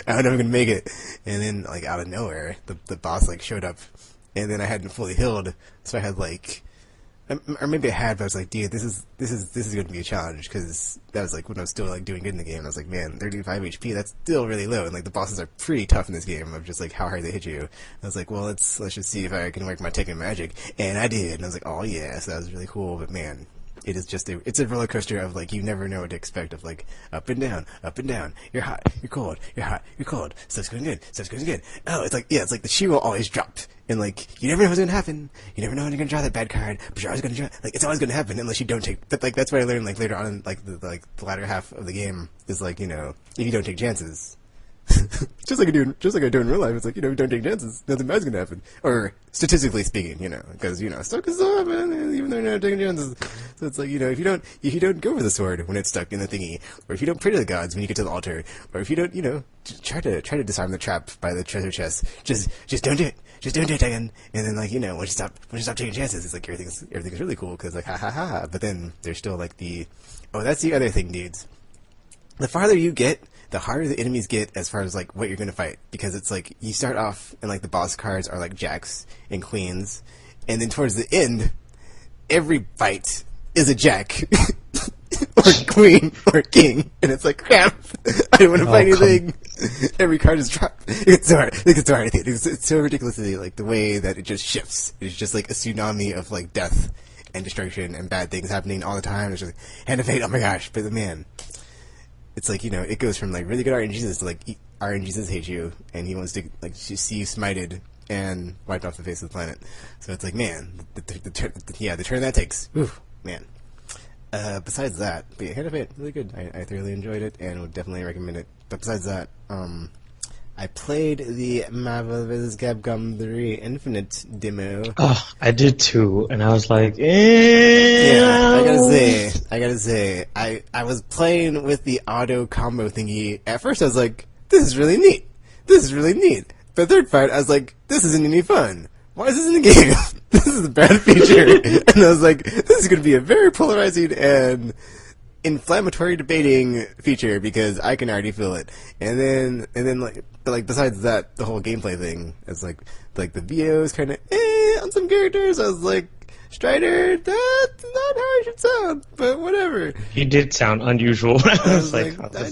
A: I don't know if I'm going to make it. And then like out of nowhere, the boss like showed up, and then I hadn't fully healed. So I had like, or maybe I had, but I was like, dude, this is going to be a challenge, because that was like when I was still like doing good in the game. And I was like, man, 35 HP, that's still really low, and like the bosses are pretty tough in this game of just like how hard they hit you. I was like, well, let's just see if I can work my Tekken magic, and I did. And I was like, oh yeah, so that was really cool. But man, it is just it's a roller coaster of like, you never know what to expect, of like up and down, you're hot, you're cold, you're hot, you're cold, stuff's going good. Oh, it's like, yeah, it's like the shoe will always drop, and like you never know what's gonna happen. You never know when you're gonna draw that bad card, but you're always gonna draw, like, it's always gonna happen unless you don't take. But like that's what I learned like later on in like the latter half of the game, is like, you know, if you don't take chances. just like I do in real life. It's like, you know, if you don't take chances, nothing bad's gonna happen. Or statistically speaking, you know, because, you know, stuff can still happen even though you're not taking chances. So it's like, you know, if you don't go for the sword when it's stuck in the thingy, or if you don't pray to the gods when you get to the altar, or if you don't, you know, try to disarm the trap by the treasure chest, just don't do it. Just don't do it again. And then, like, you know, once you stop taking chances, it's like everything's really cool, because like, ha ha ha. But then there's still like that's the other thing, dudes. The farther you get, the harder the enemies get as far as like what you're gonna fight, because it's like you start off and like the boss cards are like jacks and queens, and then towards the end, every fight is a jack. or queen or king, and it's like crap. I don't want to play anything. Every card is dropped. It's so hard. It's so hard. It's so ridiculously like the way that it just shifts. It's just like a tsunami of like death and destruction and bad things happening all the time. It's just like hand of fate. Oh my gosh! But man, it's like it goes from like really good RNGs to like RNGs hate you, and he wants to like see you smited and wiped off the face of the planet. So it's like, man, the turn that takes. Whew, man. Besides that, but yeah, Hand of Fate, really good. I thoroughly enjoyed it and would definitely recommend it. But besides that, I played the Marvel vs. Capcom 3 Infinite demo.
B: Oh, I did too, and I was like,
A: Yeah, I gotta say, I was playing with the auto combo thingy. At first I was like, this is really neat. But third part, I was like, this isn't any fun. Why is this in the game? This is a bad feature. And I was like, this is going to be a very polarizing and inflammatory debating feature because I can already feel it. And then like besides that, the whole gameplay thing, it's like the VO is kind of on some characters. I was like, Strider, that's not how it should sound, but whatever.
B: He did sound unusual. I was like, oh,
A: I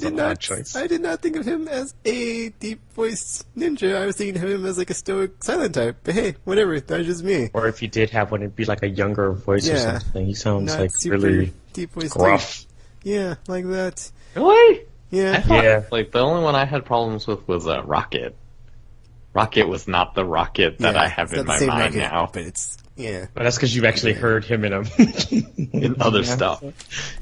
A: did not think of him as a deep-voiced ninja. I was thinking of him as like a stoic silent type. But hey, whatever. That's just me.
B: Or if he did have one, it'd be like a younger voice or something. He sounds like really
A: deep voice
B: gruff.
A: Yeah, like that.
C: Really?
A: Yeah.
C: I thought, like, the only one I had problems with was Rocket. Rocket was not the Rocket that I have in my mind now.
A: But it's, yeah.
B: But that's because you've actually heard him in
C: in other stuff.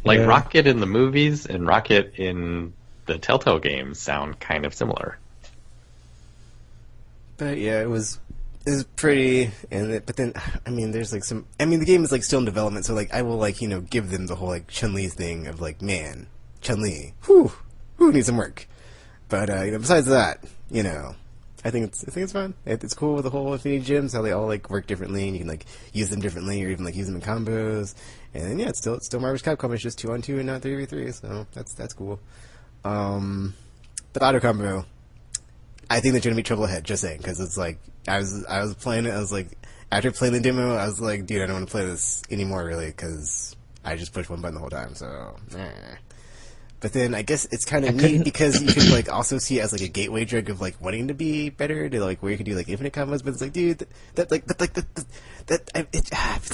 C: Like, Rocket in the movies and Rocket in the Telltale games sound kind of similar.
A: But yeah, it was pretty, but then, I mean, there's like the game is like still in development, so like, I will like, give them the whole like Chun-Li thing of like, man, Chun-Li, who needs some work. But, besides that, I think it's fun. It's cool with the whole Infinity Gems, how they all like work differently, and you can like use them differently, or even like use them in combos. And then, yeah, it's still Marvel's Capcom. It's just 2-on-2 and not 3v3, so that's cool. But auto combo, I think they're gonna be trouble ahead. Just saying, because it's like I was playing it. I was like, after playing the demo, I was like, dude, I don't want to play this anymore, really, because I just pushed one button the whole time. So. But then I guess it's kind of neat because you can like also see it as like a gateway drug of like wanting to be better to like where you can do like infinite combos. But it's like, dude, it's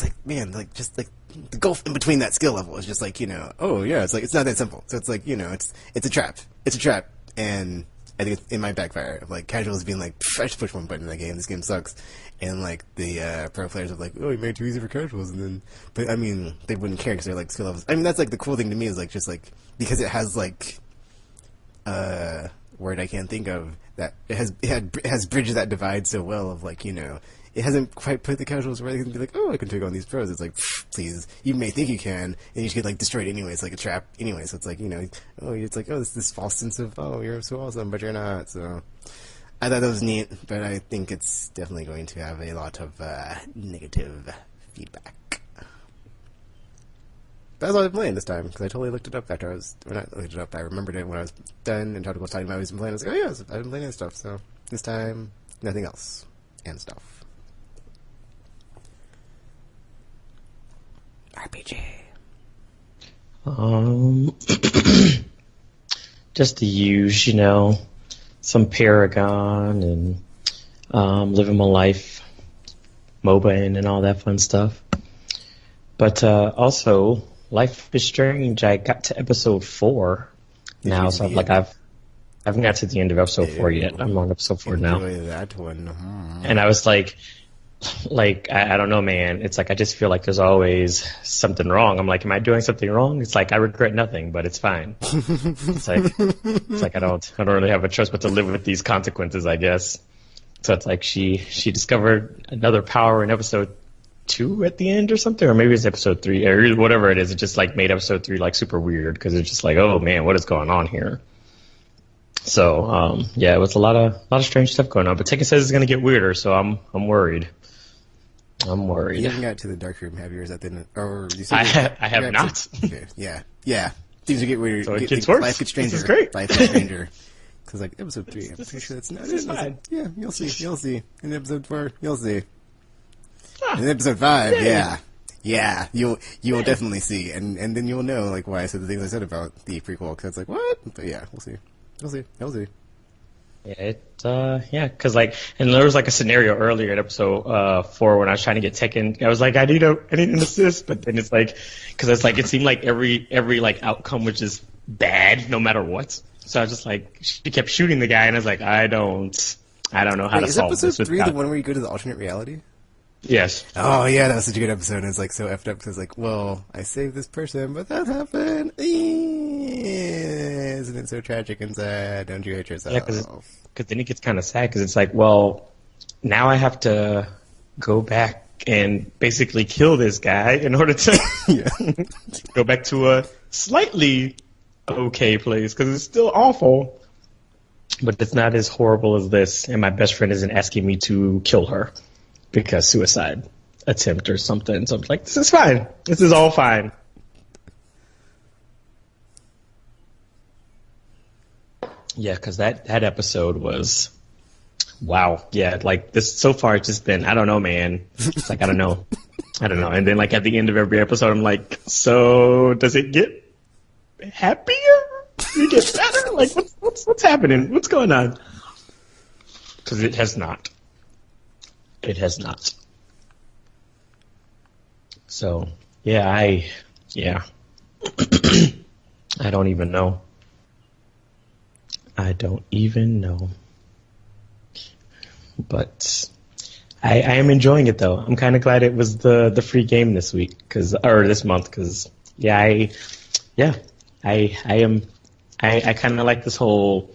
A: like, man, like just like the gulf in between that skill level is just like, oh yeah, it's like it's not that simple. So it's like, it's a trap. It's a trap, and I think it might backfire of like casuals being like, I just push one button in that game. This game sucks. And like the pro players are like, oh, you made it too easy for casuals, and then, but I mean, they wouldn't care because they're like skill levels. I mean, that's like the cool thing to me is like just like because it has like word I can't think of that it has bridged that divide so well of like it hasn't quite put the casuals where they can be like, oh, I can take on these pros. It's like, please, you may think you can, and you just get like destroyed anyway. It's like a trap anyway. So it's like it's like, oh, this false sense of, oh, you're so awesome, but you're not. So. I thought that was neat, but I think it's definitely going to have a lot of negative feedback. That's what I was playing this time, because I totally looked it up after not looked it up, I remembered it when I was done, and Todd was talking about what he's been playing. I was like, oh yeah, I've been playing this stuff, so this time, nothing else, and stuff. RPG.
B: Just the use, some Paragon and living my life, MOBA and all that fun stuff. But also, Life is Strange. I got to episode 4 now, so I haven't got to the end of episode 4 yet. I'm on episode 4 now.
A: Enjoy that one.
B: And I was like I don't know, man. It's like I just feel like there's always something wrong. I'm like, am I doing something wrong? It's like I regret nothing, but it's fine. It's like I don't really have a choice but to live with these consequences, I guess. So it's like she discovered another power in episode 2 at the end or something, or maybe it's episode 3 or whatever it is. It just like made episode 3 like super weird because it's just like, oh man, what is going on here? So yeah, it was a lot of strange stuff going on. But Tekken says it's gonna get weirder, so I'm worried. You
A: haven't got to the dark room, have you? Or is that the... Or you
B: I have not.
A: Okay, yeah. Things will get weird.
B: So it gets worse.
A: Life gets stranger.
B: This is great.
A: Life gets stranger. Because like episode 3, I'm pretty sure that's not it.
B: Fine.
A: Yeah, you'll see. In episode 4, you'll see. In episode 5, yeah. Yeah, you'll definitely see, and then you'll know like why I said the things I said about the prequel, because it's like what? But yeah, we'll see.
B: Yeah, because like, and there was like a scenario earlier in episode 4 when I was trying to get Tekken. I was like, I need an assist, but then it's like, because it's like it seemed like every like outcome was just bad no matter what. So I was just like, she kept shooting the guy, and I was like, I don't know how to solve this.
A: Is episode 3 the one where you go to the alternate reality?
B: Yes.
A: Oh yeah, that was such a good episode. And it's like so effed up because like, well, I saved this person, but that happened. Isn't it so tragic and sad? Don't you hate yourself?
B: Yeah, because then it gets kind of sad because it's like, well, now I have to go back and basically kill this guy in order to go back to a slightly okay place because it's still awful, but it's not as horrible as this. And my best friend isn't asking me to kill her because suicide attempt or something. So I'm like, this is fine. This is all fine. Yeah, because that episode was, wow. Yeah, like this so far it's just been, I don't know, man. It's like, I don't know. And then like at the end of every episode, I'm like, so does it get happier? You get better? Like what's happening? What's going on? Because it has not. It has not. So yeah, I don't even know. I don't even know. But I am enjoying it though. I'm kind of glad it was the free game this week or this month because I kind of like this whole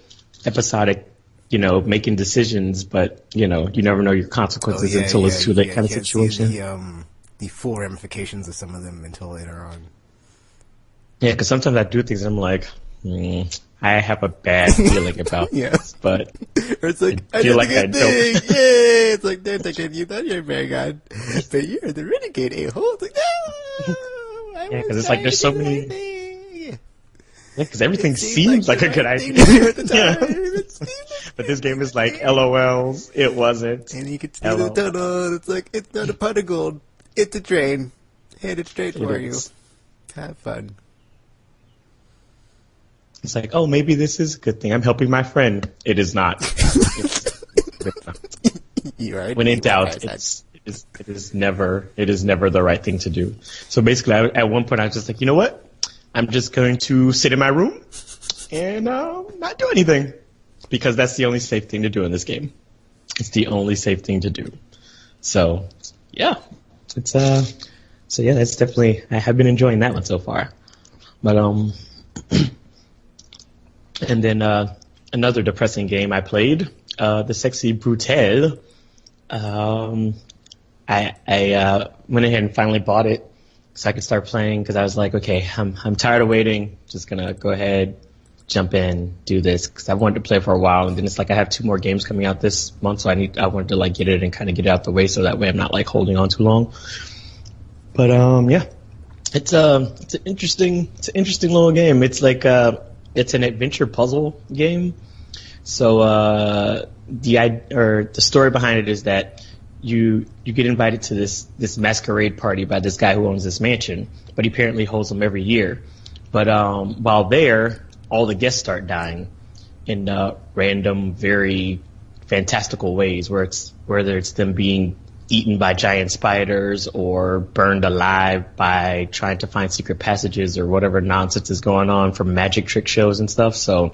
B: episodic, making decisions, but you never know your consequences until it's too late kind of situation.
A: See the full ramifications of some of them until later on.
B: Yeah, because sometimes I do things and I'm like, I have a bad feeling about this, but
A: or it's like,
B: I feel like I don't.
A: Yeah, it's like they're thinking you thought you're very good, but you're the renegade a-hole. It's like, no,
B: yeah, because it's like there's so many. Yeah, because everything seems like a good idea. But this game is like LOLs. It wasn't.
A: And you could see the tunnel. It's like it's not a pot of gold. It's a train. Headed straight for you. Have fun.
B: It's like, oh, maybe this is a good thing. I'm helping my friend. It is not. When in doubt, it is never the right thing to do. So basically, at one point, I was just like, you know what? I'm just going to sit in my room and not do anything because that's the only safe thing to do in this game. It's the only safe thing to do. So yeah, it's that's definitely. I have been enjoying that one so far, but And then another depressing game I played, the Sexy Brutale. I went ahead and finally bought it so I could start playing because I was like, okay, I'm tired of waiting. Just gonna go ahead, jump in, do this because I wanted to play for a while. And then it's like I have 2 more games coming out this month, so I wanted to like get it and kind of get it out the way so that way I'm not like holding on too long. But yeah, it's an interesting little game. It's like it's an adventure puzzle game. So the story behind it is that you get invited to this masquerade party by this guy who owns this mansion, but he apparently holds them every year. But while there, all the guests start dying in random, very fantastical ways, whether it's them being eaten by giant spiders or burned alive by trying to find secret passages or whatever nonsense is going on from magic trick shows and stuff. So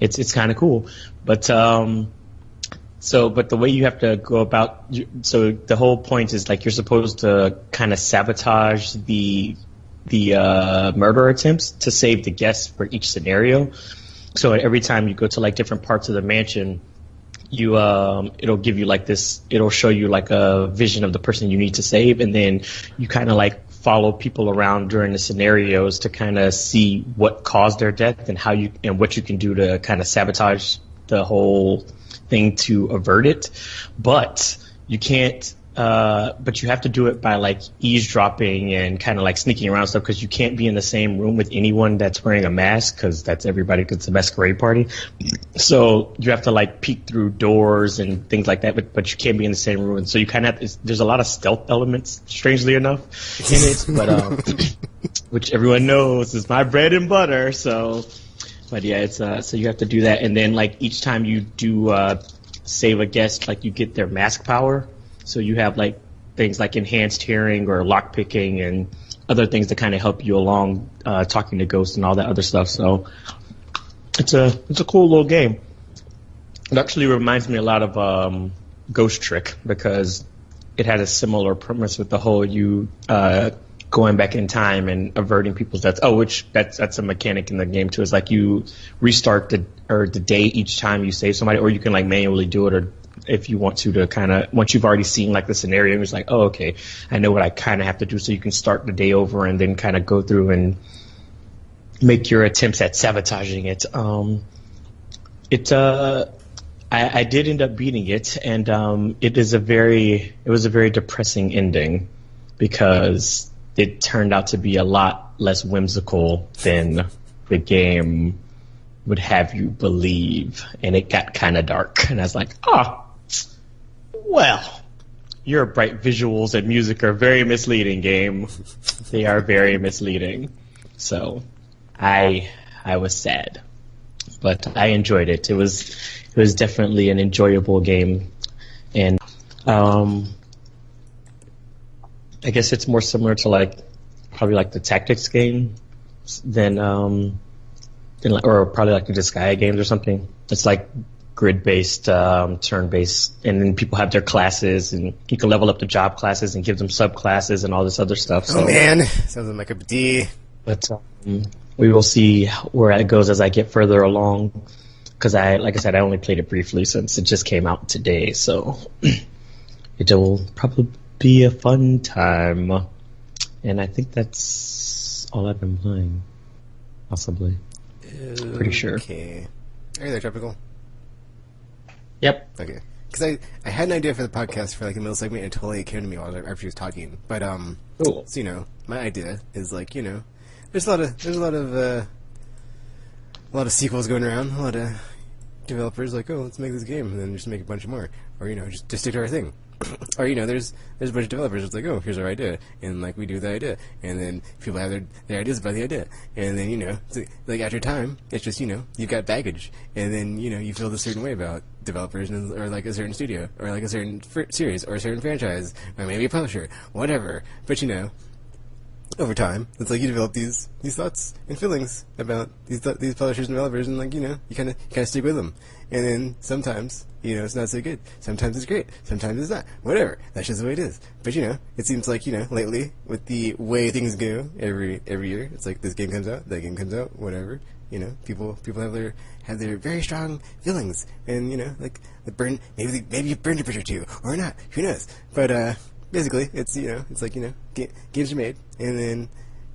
B: it's kind of cool. But but the way you have to go about, so the whole point is like you're supposed to kind of sabotage the murder attempts to save the guests for each scenario. So every time you go to like different parts of the mansion, you it'll give you like this, it'll show you like a vision of the person you need to save, and then you kind of like follow people around during the scenarios to kind of see what caused their death and what you can do to kind of sabotage the whole thing to avert it. But you can't but you have to do it by like eavesdropping and kind of like sneaking around stuff because you can't be in the same room with anyone that's wearing a mask because that's everybody because it's a masquerade party. So you have to like peek through doors and things like that, but you can't be in the same room. And so you kind of there's a lot of stealth elements, strangely enough, in it. But which everyone knows is my bread and butter. So, but yeah, it's so you have to do that, and then like each time you do save a guest, like you get their mask power. So you have like things like enhanced hearing or lock picking and other things to kind of help you along talking to ghosts and all that other stuff. So it's a cool little game. It actually reminds me a lot of Ghost Trick because it had a similar premise with the whole you going back in time and averting people's deaths. Oh, which that's a mechanic in the game too. Is like you restart the day each time you save somebody, or you can like manually do it, or if you want to kind of once you've already seen like the scenario, it's like, oh, okay, I know what I kind of have to do, so you can start the day over and then kind of go through and make your attempts at sabotaging it. I did end up beating it, and it was a very depressing ending because it turned out to be a lot less whimsical than the game would have you believe, and it got kind of dark. And I was like, oh, well, your bright visuals and music are very misleading, game. They are very misleading. So I was sad, but I enjoyed it. It was definitely an enjoyable game, and I guess it's more similar to like probably like the tactics game than or probably like the Disgaea games or something. It's like grid-based, turn-based, and then people have their classes, and you can level up the job classes and give them subclasses and all this other stuff. So,
A: oh man, sounds like a D.
B: But we will see where it goes as I get further along. Because like I said, I only played it briefly since it just came out today, so it will probably be a fun time. And I think that's all I've been playing, possibly. Pretty sure.
A: Okay. Are you there, Tropical?
B: Yep.
A: Okay. Because I had an idea for the podcast for like a middle segment, and it totally came to me while after she was talking. But
B: cool.
A: So my idea is like there's a lot of sequels going around, a lot of developers like, oh, let's make this game, and then just make a bunch more, or just stick to our thing. Or there's a bunch of developers that's like, oh, here's our idea, and like we do the idea, and then people have their ideas about the idea, and then like after time, it's just you've got baggage, and then you feel a certain way about developers or like a certain studio or like a certain series or a certain franchise or maybe a publisher, whatever. But over time, it's like you develop these thoughts and feelings about these publishers and developers, and like you kind of stick with them. And then sometimes it's not so good. Sometimes it's great. Sometimes it's not. Whatever. That's just the way it is. But it seems like lately with the way things go every year, it's like this game comes out, that game comes out, whatever. People have their very strong feelings, and like the burn. Maybe you burned a bridge or two, or not. Who knows? But basically, it's it's like games are made, and then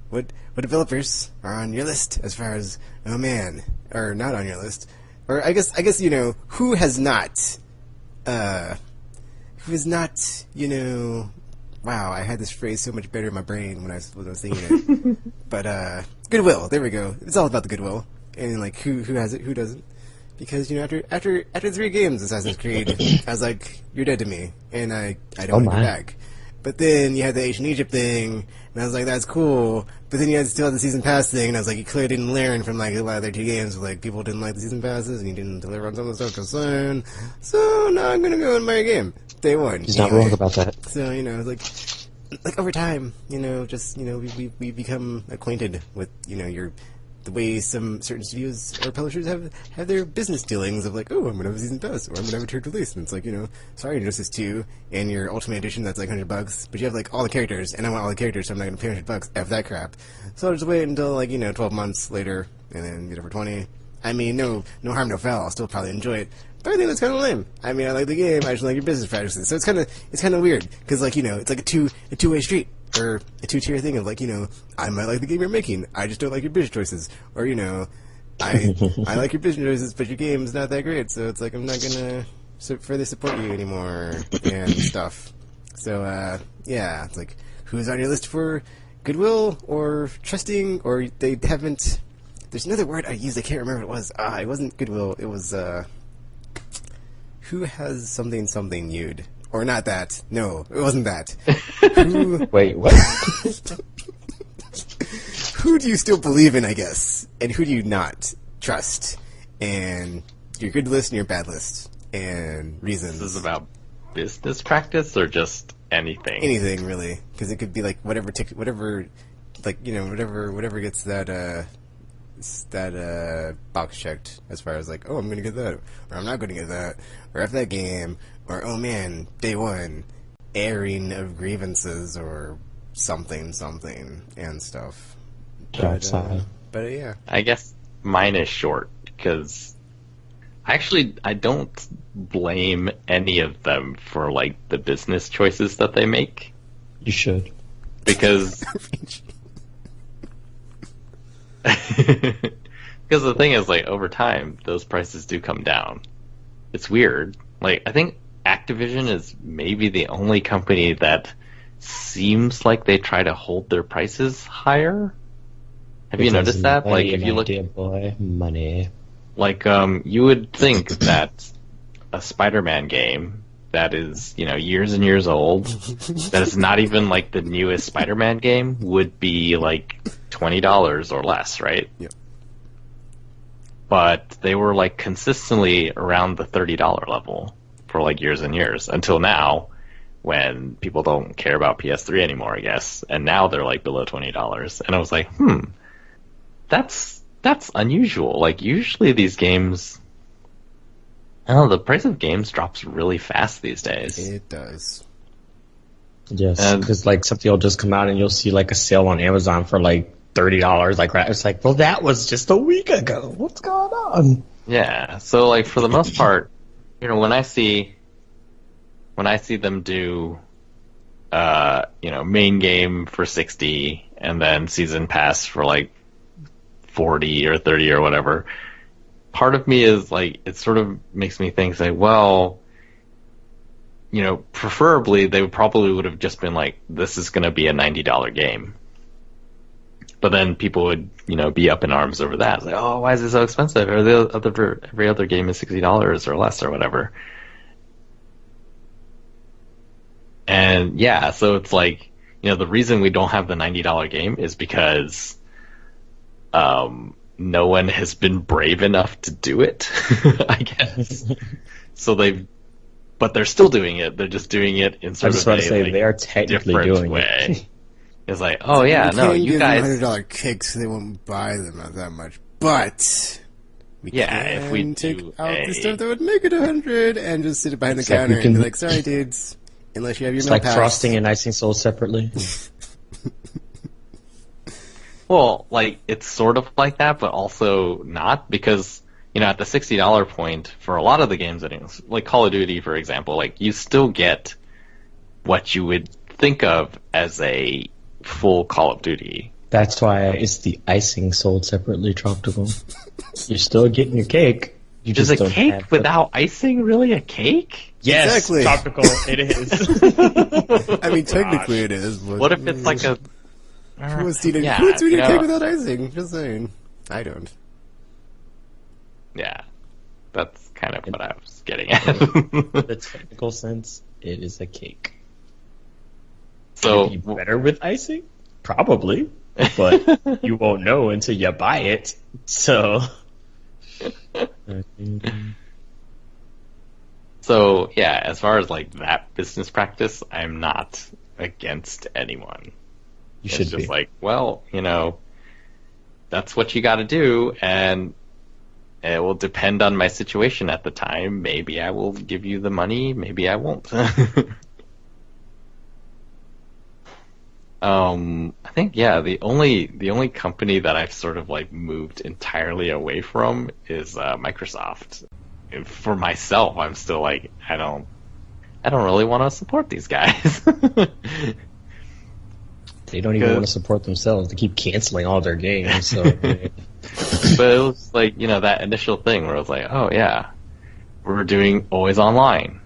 A: what developers are on your list as far as oh man, or not on your list, or I guess who has not, wow, I had this phrase so much better in my brain when I was thinking it, but goodwill, there we go. It's all about the goodwill, and like who has it, who doesn't. Because after 3 games, Assassin's Creed, I was like, "You're dead to me," and I don't want you back. But then you had the ancient Egypt thing, and I was like, "That's cool." But then you still had the season pass thing, and I was like, "You clearly didn't learn from like a lot of their 2 games. Like people didn't like the season passes, and you didn't deliver on some of the stuff concerned. So now I'm gonna go and buy a game day one."
B: He's not wrong about that.
A: So it's like over time, we become acquainted with the way some certain studios or publishers have their business dealings of like, oh, I'm gonna have a season pass, or I'm gonna have a tiered release, and it's like, sorry, Injustice 2 and your Ultimate Edition that's like $100, but you have like all the characters, and I want all the characters, so I'm not gonna pay $100 after that crap. So I'll just wait until like 12 months later, and then get it for 20. I mean, no harm, no foul. I'll still probably enjoy it, but I think that's kind of lame. I mean, I like the game. I just like your business practices. So it's kind of weird because like it's like a two-way street. Or a 2-tier thing of like, I might like the game you're making, I just don't like your business choices. Or, I like your business choices, but your game's not that great, so it's like I'm not gonna further support you anymore and stuff. So, yeah, it's like, who's on your list for goodwill or trusting, or they haven't... There's another word I used, I can't remember what it was. It wasn't goodwill, it was, who has something you'd... Or not that. No, it wasn't that. Who...
B: Wait, what?
A: Who do you still believe in, I guess? And who do you not trust? And your good list and your bad list. And reasons.
C: This is about business practice or just anything?
A: Anything, really. Because it could be like whatever, like, you know, whatever gets that box checked as far as like, oh, I'm going to get that, or I'm not going to get that, or F that game, or oh man, day one, airing of grievances, or something, and stuff. But yeah.
C: I guess mine is short, because I don't blame any of them for, like, the business choices that they make.
B: You should.
C: Because... Because the thing is, like, over time, those prices do come down. It's weird. Like, I think Activision is maybe the only company that seems like they try to hold their prices higher. Have you noticed that? Like, if you look,
B: money.
C: Like, you would think that a Spider-Man game that is, you know, years and years old, that is not even like the newest Spider-Man game, would be like $20 or less, right?
A: Yep.
C: But they were like consistently around the $30 level for like years and years until now, when people don't care about PS3 anymore, I guess, and now they're like below $20. And I was like, that's unusual. Like, usually these games, I don't know, the price of games drops really fast these days.
A: It does.
B: Yes, because like something will just come out and you'll see like a sale on Amazon for like $30. Like, it's like, well, that was just a week ago. What's going on?
C: Yeah. So like, for the most part, you know, when I see them do, you know, main game for $60 and then season pass for like $40 or $30 or whatever, part of me is like, it sort of makes me think, like, well, you know, preferably they probably would have just been like, this is going to be a $90 game. But then people would, you know, be up in arms over that. It's like, oh, why is it so expensive? Or every other game is $60 or less or whatever. And yeah, so it's like, you know, the reason we don't have the $90 game is because no one has been brave enough to do it, I guess. So but they're still doing it. They're just doing it in sort of a like,
B: they are technically doing
C: way.
B: It.
C: It's like, oh yeah, no, you guys.
A: $100 cakes, they won't buy them at that much. But we
C: if we
A: take
C: do
A: out the stuff that would make it 100 and just sit it behind the counter and be like, sorry, dudes, unless you have your
B: it's
A: meal
B: like
A: pass.
B: frosting and icing sold separately.
C: Well, like, it's sort of like that, but also not, because, you know, at the $60 point, for a lot of the games, like Call of Duty, for example, like, you still get what you would think of as a full Call of Duty.
B: That's why it's the icing sold separately, Tropical. You're still getting your cake. You
C: Is
B: just
C: a cake without icing really a cake?
B: Yes,
A: exactly.
B: Tropical, it is.
A: I mean, technically it is. But
C: What if it's like a...
A: Who's eating cake without icing? Just saying. I don't.
C: Yeah. That's kind of what I was getting at.
B: The technical sense, it is a cake.
C: So,
B: Could it be better with icing? Probably. But you won't know until you buy it. So...
C: So, yeah, as far as, like, that business practice, I'm not against anyone.
B: You should
C: It's just
B: be.
C: like, well, you know, that's what you gotta do, and it will depend on my situation at the time. Maybe I will give you the money, maybe I won't. I think, yeah, the only company that I've sort of like moved entirely away from is Microsoft. For myself, I'm still like, I don't really want to support these guys.
B: They don't even want to support themselves. They keep canceling all their games. So.
C: But it was like, you know, that initial thing where I was like, oh yeah, we're doing always online.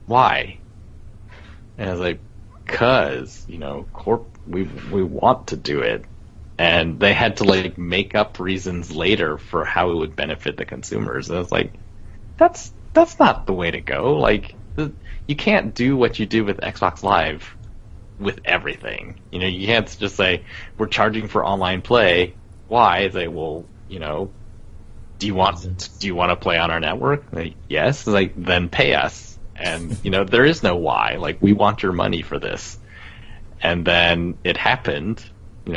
C: Why? And I was like, cause, we want to do it. And they had to like make up reasons later for how it would benefit the consumers. And I was like, that's not the way to go. Like, you can't do what you do with Xbox Live with everything. You can't just say, we're charging for online play. Why? It's like, well, do you want to play on our network? Like, yes. Like, then pay us. And, there is no why. Like, we want your money for this. And then it happened.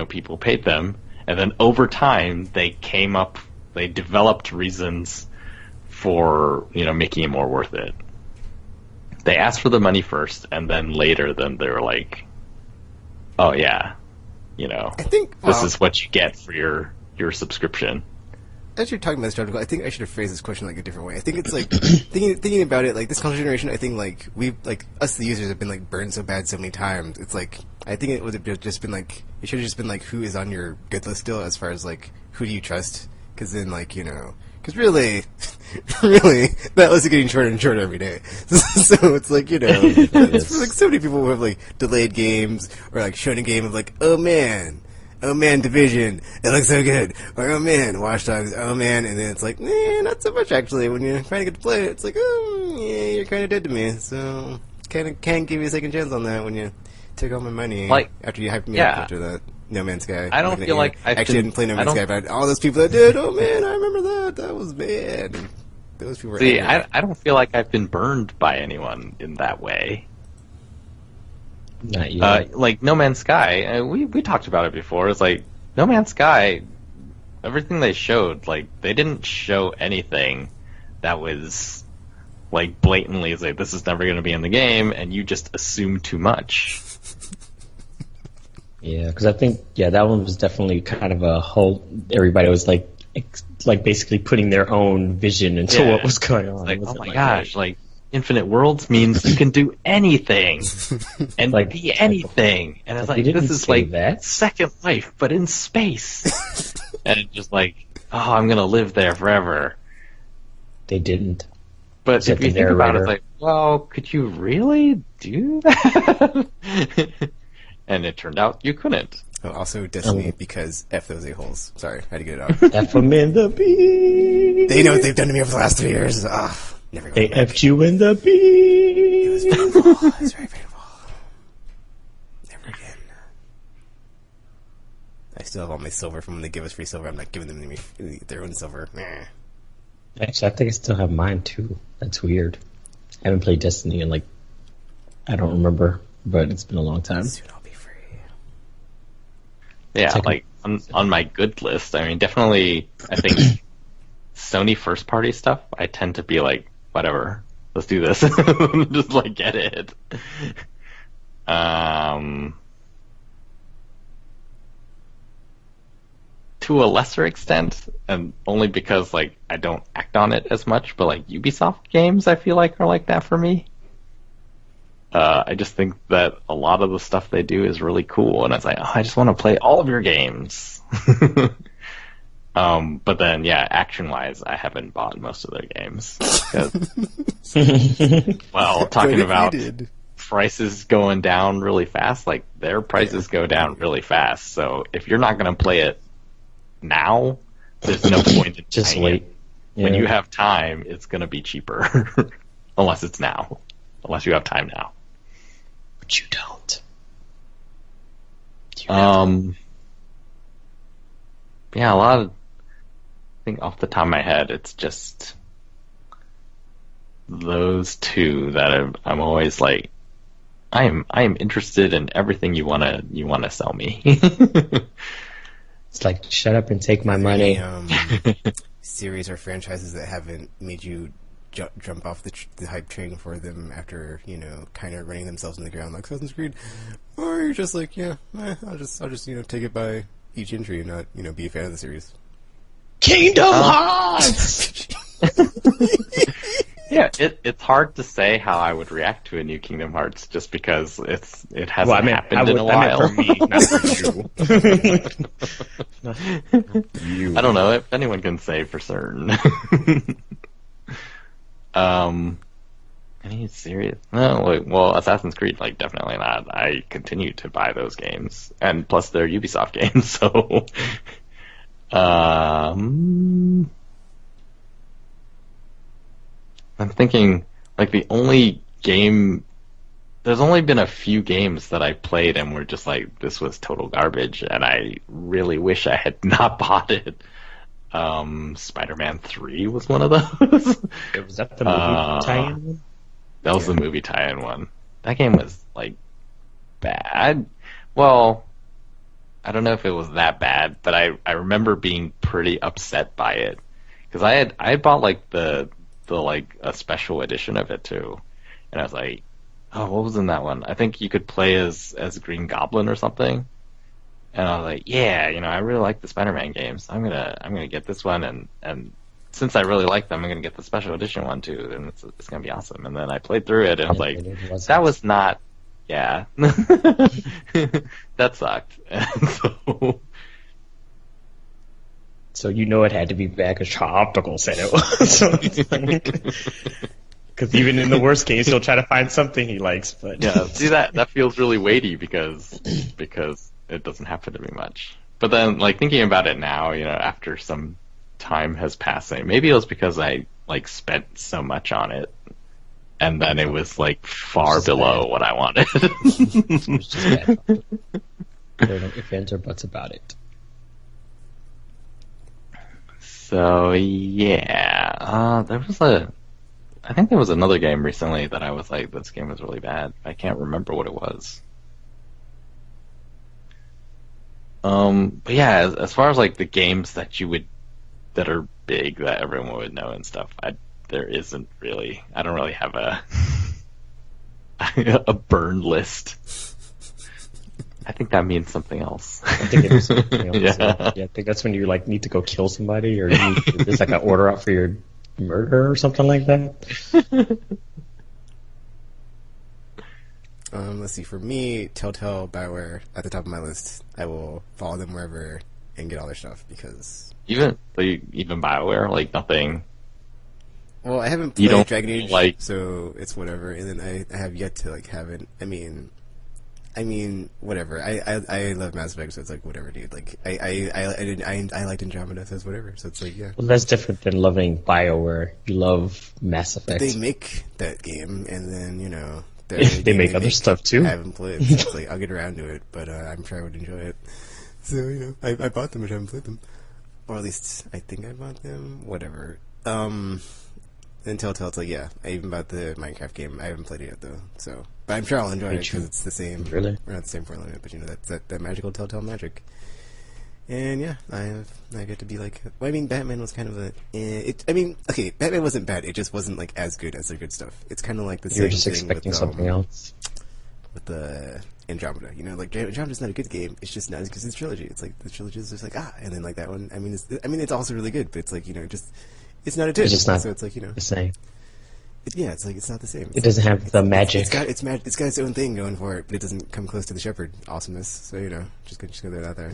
C: People paid them. And then over time, they developed reasons for, making it more worth it. They asked for the money first, and then later, they were like, oh, yeah,
A: I think
C: this is what you get for your subscription.
A: As you're talking about this article, I think I should have phrased this question like a different way. I think it's like thinking about it, like this console generation. I think like us the users have been like burned so bad so many times. It's like I think it would have just been like it should have just been like who is on your good list still as far as like who do you trust? Because then like because really that list is getting shorter and shorter every day. So it's like it's like so many people who have like delayed games or like shown a game of like oh man, Division, it looks so good. Or, oh man, Watch Dogs, oh man. And then it's like, not so much actually. When you're trying to get to play it, it's like, oh, yeah, you're kind of dead to me. So, kind of can't give you a second chance on that when you took all my money after you hyped me up after that No Man's Sky.
C: I don't feel like
A: I didn't play No Man's Sky, but all those people that did, oh man, I remember that. That was bad. And those people were
C: See, I don't feel like I've been burned by anyone in that way.
B: Not yet.
C: Like No Man's Sky, we talked about it before. It's like No Man's Sky, everything they showed, like they didn't show anything that was like blatantly like this is never going to be in the game, and you just assume too much.
B: Yeah, because I think that one was definitely kind of a whole. Everybody was like basically putting their own vision into what was going on.
C: Like, oh my gosh, like. Infinite Worlds means you can do anything and be anything, and it's like this is like Second Life, but in space. And it's just like, oh, I'm gonna live there forever.
B: They didn't.
C: But if you think about it, it's like, well, could you really do that? And it turned out you couldn't.
A: Oh, also Destiny because F those a-holes. Sorry, I had to get it out.
B: F them in the B.
A: They know what they've done to me over the last 3 years. Never
B: they F'd you in the B.
A: It was painful. It was very painful. Never again. I still have all my silver from when they give us free silver. I'm not giving them their own silver. Nah.
B: Actually, I think I still have mine too. That's weird. I haven't played Destiny in I don't remember, but it's been a long time.
A: Soon I'll be free.
C: Yeah, on my good list, I mean, definitely, I think Sony first party stuff, I tend to be like, whatever, let's do this. Just get it. To a lesser extent, and only because I don't act on it as much, but Ubisoft games I feel like are like that for me. I just think that a lot of the stuff they do is really cool, and it's like, oh, I just want to play all of your games. But then, action-wise, I haven't bought most of their games. Well, talking about prices going down really fast, their prices go down really fast. So if you're not going to play it now, there's no point in
B: just wait.
C: When you have time, it's going to be cheaper. Unless it's now. Unless you have time now.
B: But you don't.
C: Yeah, a lot of... I think off the top of my head, it's just those two that I'm always like, I am interested in everything you wanna sell me.
A: It's
B: like, shut up and take my money.
A: Series or franchises that haven't made you jump off the hype train for them after kind of running themselves in the ground like Assassin's Creed, or you're just like, I'll just take it by each entry and not be a fan of the series.
B: Kingdom Hearts!
C: Yeah, it's hard to say how I would react to a new Kingdom Hearts just because it hasn't happened in a while.
B: I meant for me, not for you.
C: I don't know if anyone can say for certain. Any serious? No, well, Assassin's Creed, like, definitely not. I continue to buy those games, and plus they're Ubisoft games, so. I'm thinking, like, the only game. There's only been a few games that I played and were just like, this was total garbage, and I really wish I had not bought it. Spider-Man 3 was one of those.
B: Was that the movie tie-in one?
C: That was the movie tie-in one. That game was, like, bad. Well, I don't know if it was that bad, but I remember being pretty upset by it. Because I had bought, like, the like, a special edition of it, too. And I was like, oh, what was in that one? I think you could play as Green Goblin or something. And I was like, yeah, I really like the Spider-Man games. I'm gonna get this one, and since I really like them, I'm gonna get the special edition one too, and it's gonna be awesome. And then I played through it, and I was like, that was not, yeah, that sucked. And
B: so it had to be bad because your optical said it was. So because even in the worst case, he'll try to find something he likes. But
C: yeah, see that feels really weighty because it doesn't happen to me much. But then, like, thinking about it now, after some time has passed, maybe it was because I, like, spent so much on it, and then it was, like, far below what I wanted.
B: It's just bad. There are no ifs, ands, or buts about it.
C: So, yeah. I think there was another game recently that I was like, this game was really bad. I can't remember what it was. But yeah, as far as, like, the games that are big that everyone would know and stuff, there isn't really. I don't really have a burn list. I think that means something else.
B: I think it is something else.
C: Yeah.
B: I think that's when you, like, need to go kill somebody, or there's, like, an order out for your murder or something like that.
A: Let's see. For me, Telltale, BioWare, at the top of my list. I will follow them wherever and get all their stuff because
C: even BioWare, like, nothing.
A: Well, I haven't played Dragon Age, so it's whatever. And then I have yet to, like, have it. I mean, whatever. I love Mass Effect, so it's like whatever, dude. Like I liked Andromeda, so it's whatever. So it's like, yeah.
B: Well, that's different than loving BioWare. You love Mass Effect.
A: They make that game, and then
B: they make other stuff too.
A: I haven't played, so it's like I'll get around to it, but I'm sure I would enjoy it. So I bought them, but I haven't played them, or at least I think I bought them. Whatever. And Telltale, it's like, yeah, I even bought the Minecraft game. I haven't played it yet, though. So, but I'm sure I'll enjoy it because it's the same.
B: Really?
A: We're not the same formula, but that's that magical Telltale magic. And yeah, I get to be like, well, I mean, Batman was kind of okay, Batman wasn't bad. It just wasn't, like, as good as their good stuff. It's kind of like the same thing.
B: You're just expecting something else.
A: With the Andromeda, like, Andromeda's not a good game. It's just not as good as the trilogy. It's like the trilogy is just like, and then, like, that one. I mean, it's also really good, but it's like, just. It's not a dish.
B: It's just not
A: so it's like,
B: the same.
A: It's like it's not the same.
B: It doesn't have the magic.
A: It's got its own thing going for it, but it doesn't come close to the Shepherd awesomeness. So just go throw that out there.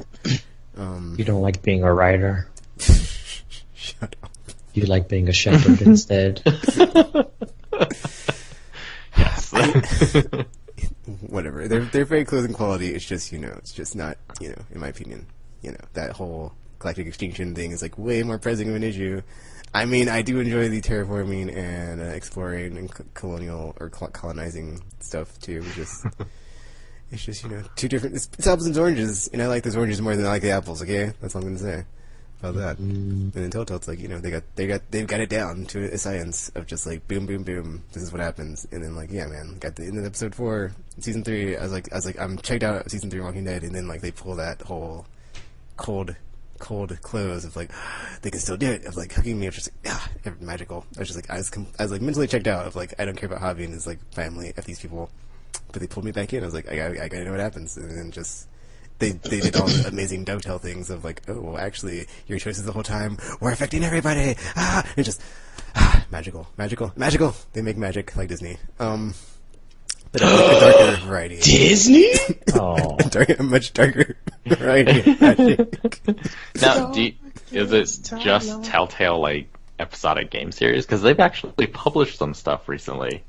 B: You don't like being a writer.
A: Shut up.
B: You like being a shepherd instead.
C: Yes.
A: Whatever. They're very close in quality. It's just it's just not in my opinion that whole galactic extinction thing is like way more pressing of an issue. I mean, I do enjoy the terraforming and exploring and colonial or colonizing stuff too. It's just two different. It's apples and oranges, and I like those oranges more than I like the apples. Okay, that's all I'm gonna say about that. And then Telltale, it's like they've got it down to a science of just like boom, boom, boom. This is what happens, and then like yeah, man, got the end of episode 4, season 3. I was like I'm checked out of season 3 Walking Dead, and then like they pull that whole cold close of like they can still do it of like hooking me up, just like magical. I was just like I was like mentally checked out of like I don't care about Javi and his like family of these people, but they pulled me back in. I was like I gotta know what happens, and then just they did all the amazing dovetail things of like, oh well, actually your choices the whole time were affecting everybody, and just magical. They make magic like Disney. But a darker variety.
B: Disney? Oh.
A: A much darker variety of magic.
C: Now, is it just Telltale, like, episodic game series? Because they've actually published some stuff recently.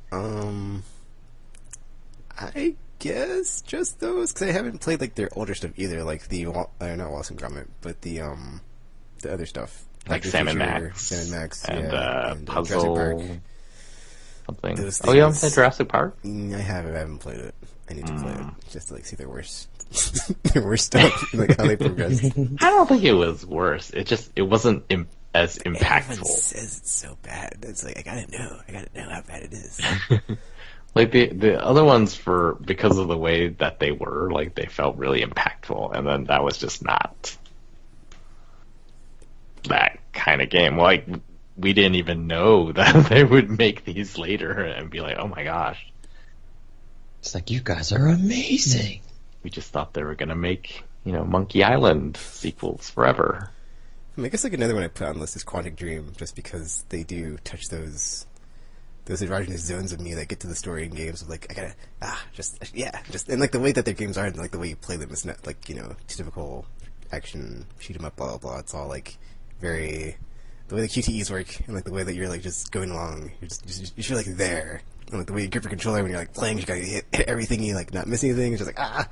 A: I guess just those, because I haven't played like their older stuff either, like the not Wallace and Gromit, but the other stuff,
C: Like
A: the
C: Sam and
A: Future,
C: Max.
A: Sam and Max,
C: And,
A: and
C: Puzzle.
A: Jurassic Park.
C: Something.
A: Those
C: Oh, you haven't
A: things-
C: played Jurassic Park?
A: I haven't played it. I need to play it just to like see their worst, their worst stuff, like how they progress.
C: I don't think it was worse. It wasn't as
A: Everyone
C: impactful.
A: says it's so bad. It's like I gotta know how bad it is.
C: Like the other ones, because of the way that they were, like they felt really impactful, and then that was just not that kind of game. Like we didn't even know that they would make these later and be like, oh my gosh.
B: It's like, you guys are amazing.
C: We just thought they were gonna make, Monkey Island sequels forever.
A: I guess like another one I put on the list is Quantic Dream, just because they do touch those erogenous zones of me that get to the story in games of like I gotta and like the way that their games are and like the way you play them is not like typical action shoot 'em up blah blah blah. It's all like very the way the QTEs work and like the way that you're like just going along. You feel like there. And, like the way you grip your controller when you're like playing, you gotta hit everything, you like not miss anything. It's just like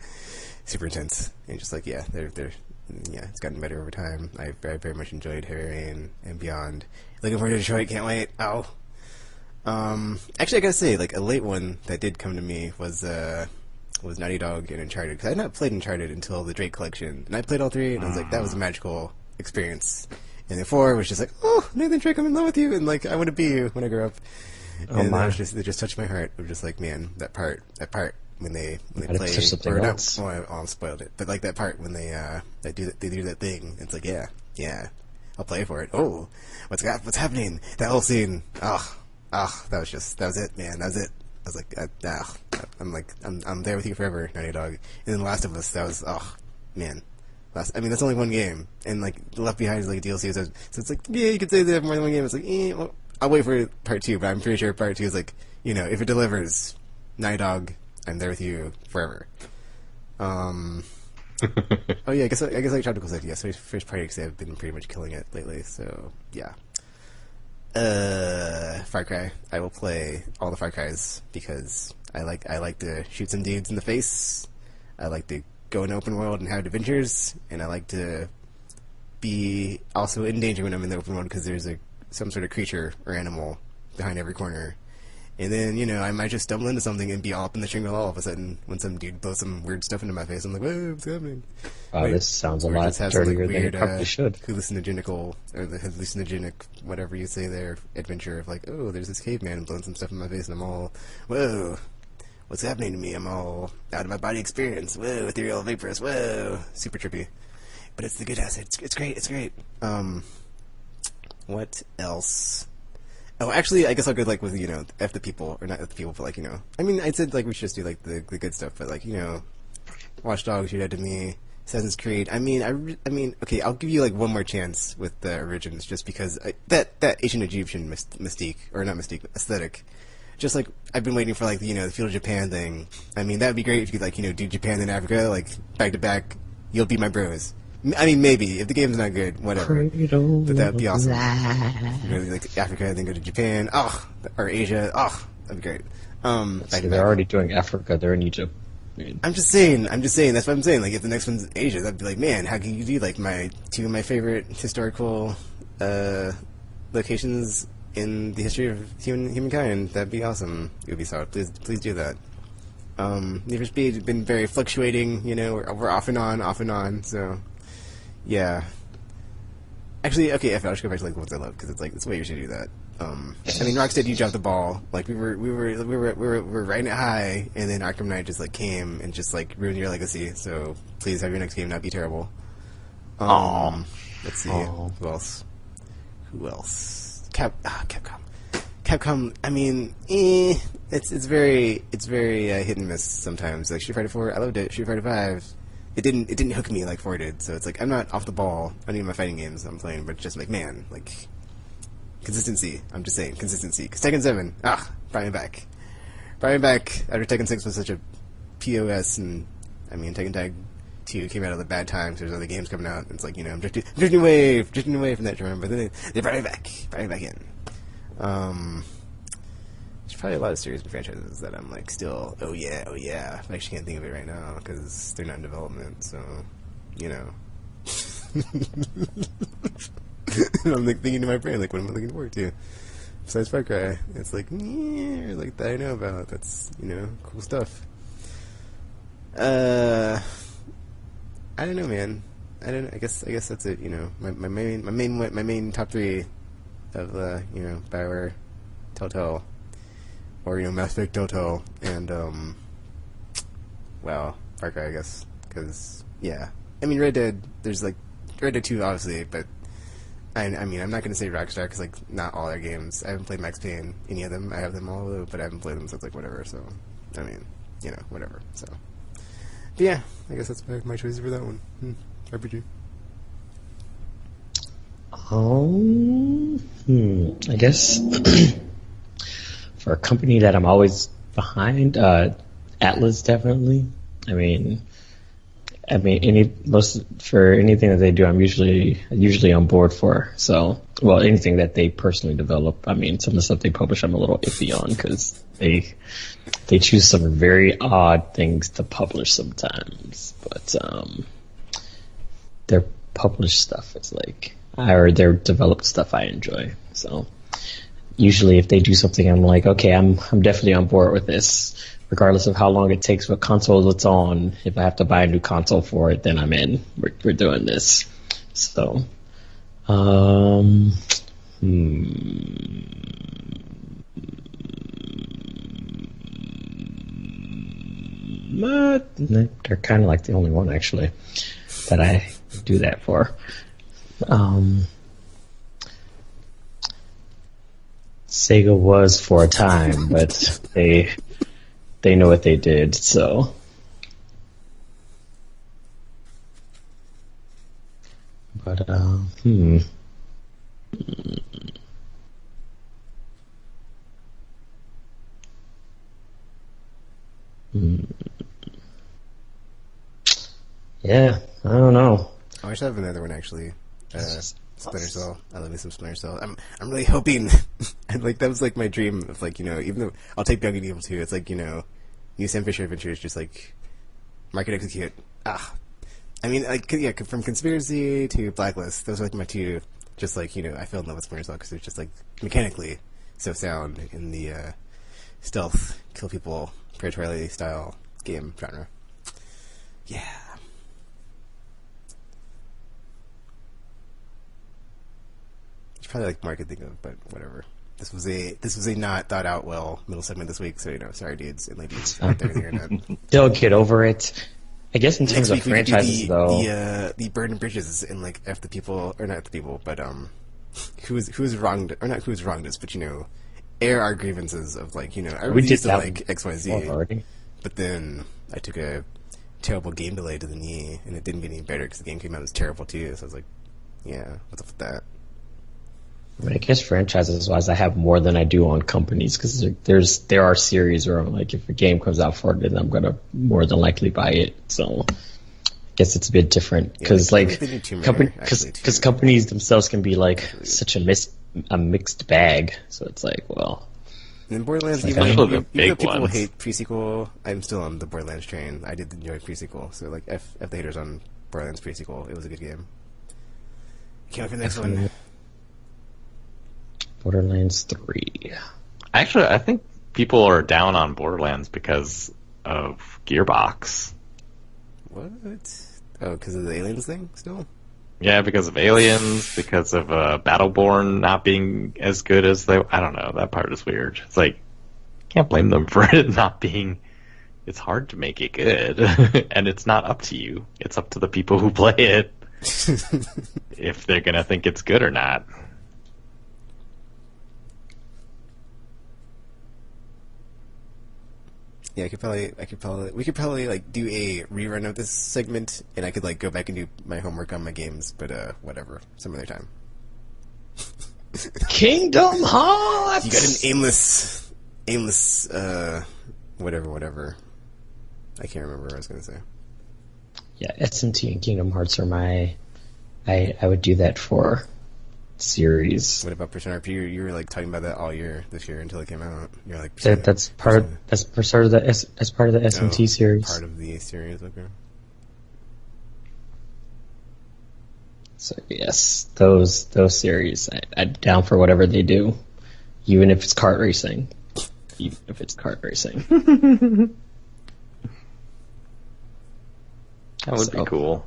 A: super intense and just like they're it's gotten better over time. I very much enjoyed Heavy Rain and Beyond. Looking forward to Detroit. Can't wait. Oh. Actually, I gotta say, like a late one that did come to me was Naughty Dog and Uncharted, because I had not played Uncharted until the Drake Collection, and I played all three, and I was like, that was a magical experience. And then 4 was just like, oh, Nathan Drake, I'm in love with you, and like I want to be you when I grow up. And it just touched my heart. It was just like, man, that part when they play, or not, I almost spoiled it, but like that part when they do that thing, it's like, yeah, I'll play for it. Oh, what's happening? That whole scene, that was it, man. That was it. I was like, I'm there with you forever, Naughty Dog. And then Last of Us, that was, man. That's only one game, and like Left Behind is like a DLC, so it's like, yeah, you could say they have more than one game. It's like, well, I'll wait for part 2, but I'm pretty sure part 2 is like, if it delivers, Naughty Dog, I'm there with you forever. Oh yeah, I guess like Tropical said, yeah. So first party, because they've been pretty much killing it lately. So yeah. Far Cry. I will play all the Far Cries because I like to shoot some dudes in the face. I like to go in the open world and have adventures, and I like to be also in danger when I'm in the open world because there's some sort of creature or animal behind every corner. And then, I might just stumble into something and be all up in the shingle all of a sudden when some dude blows some weird stuff into my face. I'm like, whoa, what's happening?
B: This sounds a lot dirtier than it probably should.
A: Hallucinogenic, whatever you say there, adventure of like, oh, there's this caveman blowing some stuff in my face and I'm all, whoa, what's happening to me? I'm all out of my body experience. Whoa, ethereal vaporous. Whoa, super trippy. But it's the good acid. It's great. What else? Oh, actually, I guess I'll go like with F the people, or not F the people, but like I said like we should just do like the good stuff, but like Watch Dogs, You're Dead to Me, Assassin's Creed. Okay, I'll give you like one more chance with the Origins, just because that ancient Egyptian mystique, or not mystique, aesthetic. Just like I've been waiting for like the feudal Japan thing. That'd be great if you could like do Japan and Africa like back to back. You'll be my bros. Maybe if the game's not good, whatever. But that'd be awesome. Really, like Africa, and then go to Japan. Or Asia. That'd be great.
B: They're already doing Africa. They're in Egypt.
A: I'm just saying. That's what I'm saying. Like if the next one's Asia, that'd be like, man, how can you do like two of my favorite historical locations in the history of humankind? That'd be awesome. It would be solid. Please do that. Need for Speed has been very fluctuating. We're off and on. So. Yeah. Actually, okay, I'll just go back to like the ones I love because it's like it's the way you should do that. Rocksteady, you dropped the ball. Like we were riding it high, and then Arkham Knight just like came and just like ruined your legacy. So please have your next game not be terrible. Let's see who else. Capcom. It's very hit and miss sometimes. Like Street Fighter 4, I loved it. Street Fighter 5. It didn't hook me like 4 did, so it's like I'm not off the ball on any of my fighting games I'm playing, but just like, man, like consistency. I'm just saying consistency. Because Tekken 7, brought me back after Tekken 6 was such a POS, and Tekken Tag 2 came out of the bad times. There's other games coming out. And it's like, you know, I'm drifting away from that genre. But then they brought me back in. There's probably a lot of series and franchises that I'm like still, oh yeah. I actually can't think of it right now because they're not in development. So, you know. I'm like thinking to my brain, like, what am I looking forward to? Besides Far Cry, it's like, yeah, like that I know about. That's, you know, cool stuff. I don't know, man. I guess that's it. You know, my main top 3 of you know, BioWare, Telltale, or you know, Mass Effect, Telltale, and well, Far Cry, I guess, because yeah, I mean, Red Dead. There's like Red Dead 2, obviously, but I mean, I'm not going to say Rockstar because like not all their games. I haven't played Max Payne, any of them. I have them all, but I haven't played them, so it's like whatever. So, I mean, you know, whatever. So, but yeah, I guess that's my choice for that one. RPG.
B: I guess for a company that I'm always behind, Atlas definitely. I mean, for anything that they do, I'm usually on board for. So, well, anything that they personally develop. I mean, some of the stuff they publish, I'm a little iffy on because they choose some very odd things to publish sometimes. But their published stuff is like, or their developed stuff I enjoy. So, usually if they do something, I'm like, okay, I'm definitely on board with this. Regardless of how long it takes, what console it's on, if I have to buy a new console for it, then I'm in. We're doing this. So, they're kind of like the only one actually that I do that for. Sega was for a time, but they know what they did, so. But, Yeah, I don't know.
A: Oh, I should have another one actually. Splinter Cell. I love me some Splinter Cell. I'm really hoping, and like that was like my dream of like, you know, even though I'll take Beyond Good and Evil 2, it's like, you know, new Sam Fisher Adventures, just like market execute. I mean, like, yeah, from Conspiracy to Blacklist, those are like my 2. Just like, you know, I fell in love with Splinter Cell because it's just like mechanically so sound in the stealth, kill people, predatorily style game genre. Yeah. Probably like more I could think of, but whatever. This was a not thought out well middle segment this week, so you know, sorry dudes and ladies out there in the internet.
B: They'll get over it. I guess in terms of franchises, though,
A: the burn bridges and like F the people, or not the people, but who's wronged, or not who's wronged us, but you know, air our grievances of like, you know, I really used to like XYZ, but then I took a terrible game delay to the knee, and it didn't get any better because the game came out as terrible too. So I was like, yeah, what's up with that?
B: I mean, I guess franchises-wise, I have more than I do on companies because there are series where I'm like, if a game comes out for it, then I'm gonna more than likely buy it. So, I guess it's a bit different because because companies themselves can be like such a mixed bag. So it's like, well,
A: in Borderlands,
B: like,
A: even though people hate pre-sequel, I'm still on the Borderlands train. I did enjoy pre-sequel, so like F the haters on Borderlands pre-sequel. It was a good game. Can't wait for the next one.
B: Borderlands 3.
C: Actually, I think people are down on Borderlands because of Gearbox.
A: What? Oh, because of the aliens thing still?
C: Yeah, because of aliens, because of Battleborn not being as good as they... I don't know, that part is weird. It's like, can't blame them for it not being... It's hard to make it good, and it's not up to you. It's up to the people who play it if they're going to think it's good or not.
A: Yeah, we could probably like do a rerun of this segment, and I could like go back and do my homework on my games, but whatever, some other time.
B: Kingdom Hearts.
A: You got an aimless, whatever. I can't remember what I was gonna say.
B: Yeah, SMT and Kingdom Hearts are my. I would do that for series.
A: What about Persona RP? You were like talking about that all year this year until it came out. You're like
B: That's part of the SMT series.
A: Part of the series, okay.
B: So yes, those series, I'm down for whatever they do, even if it's kart racing. Even if it's kart racing.
C: That would be cool.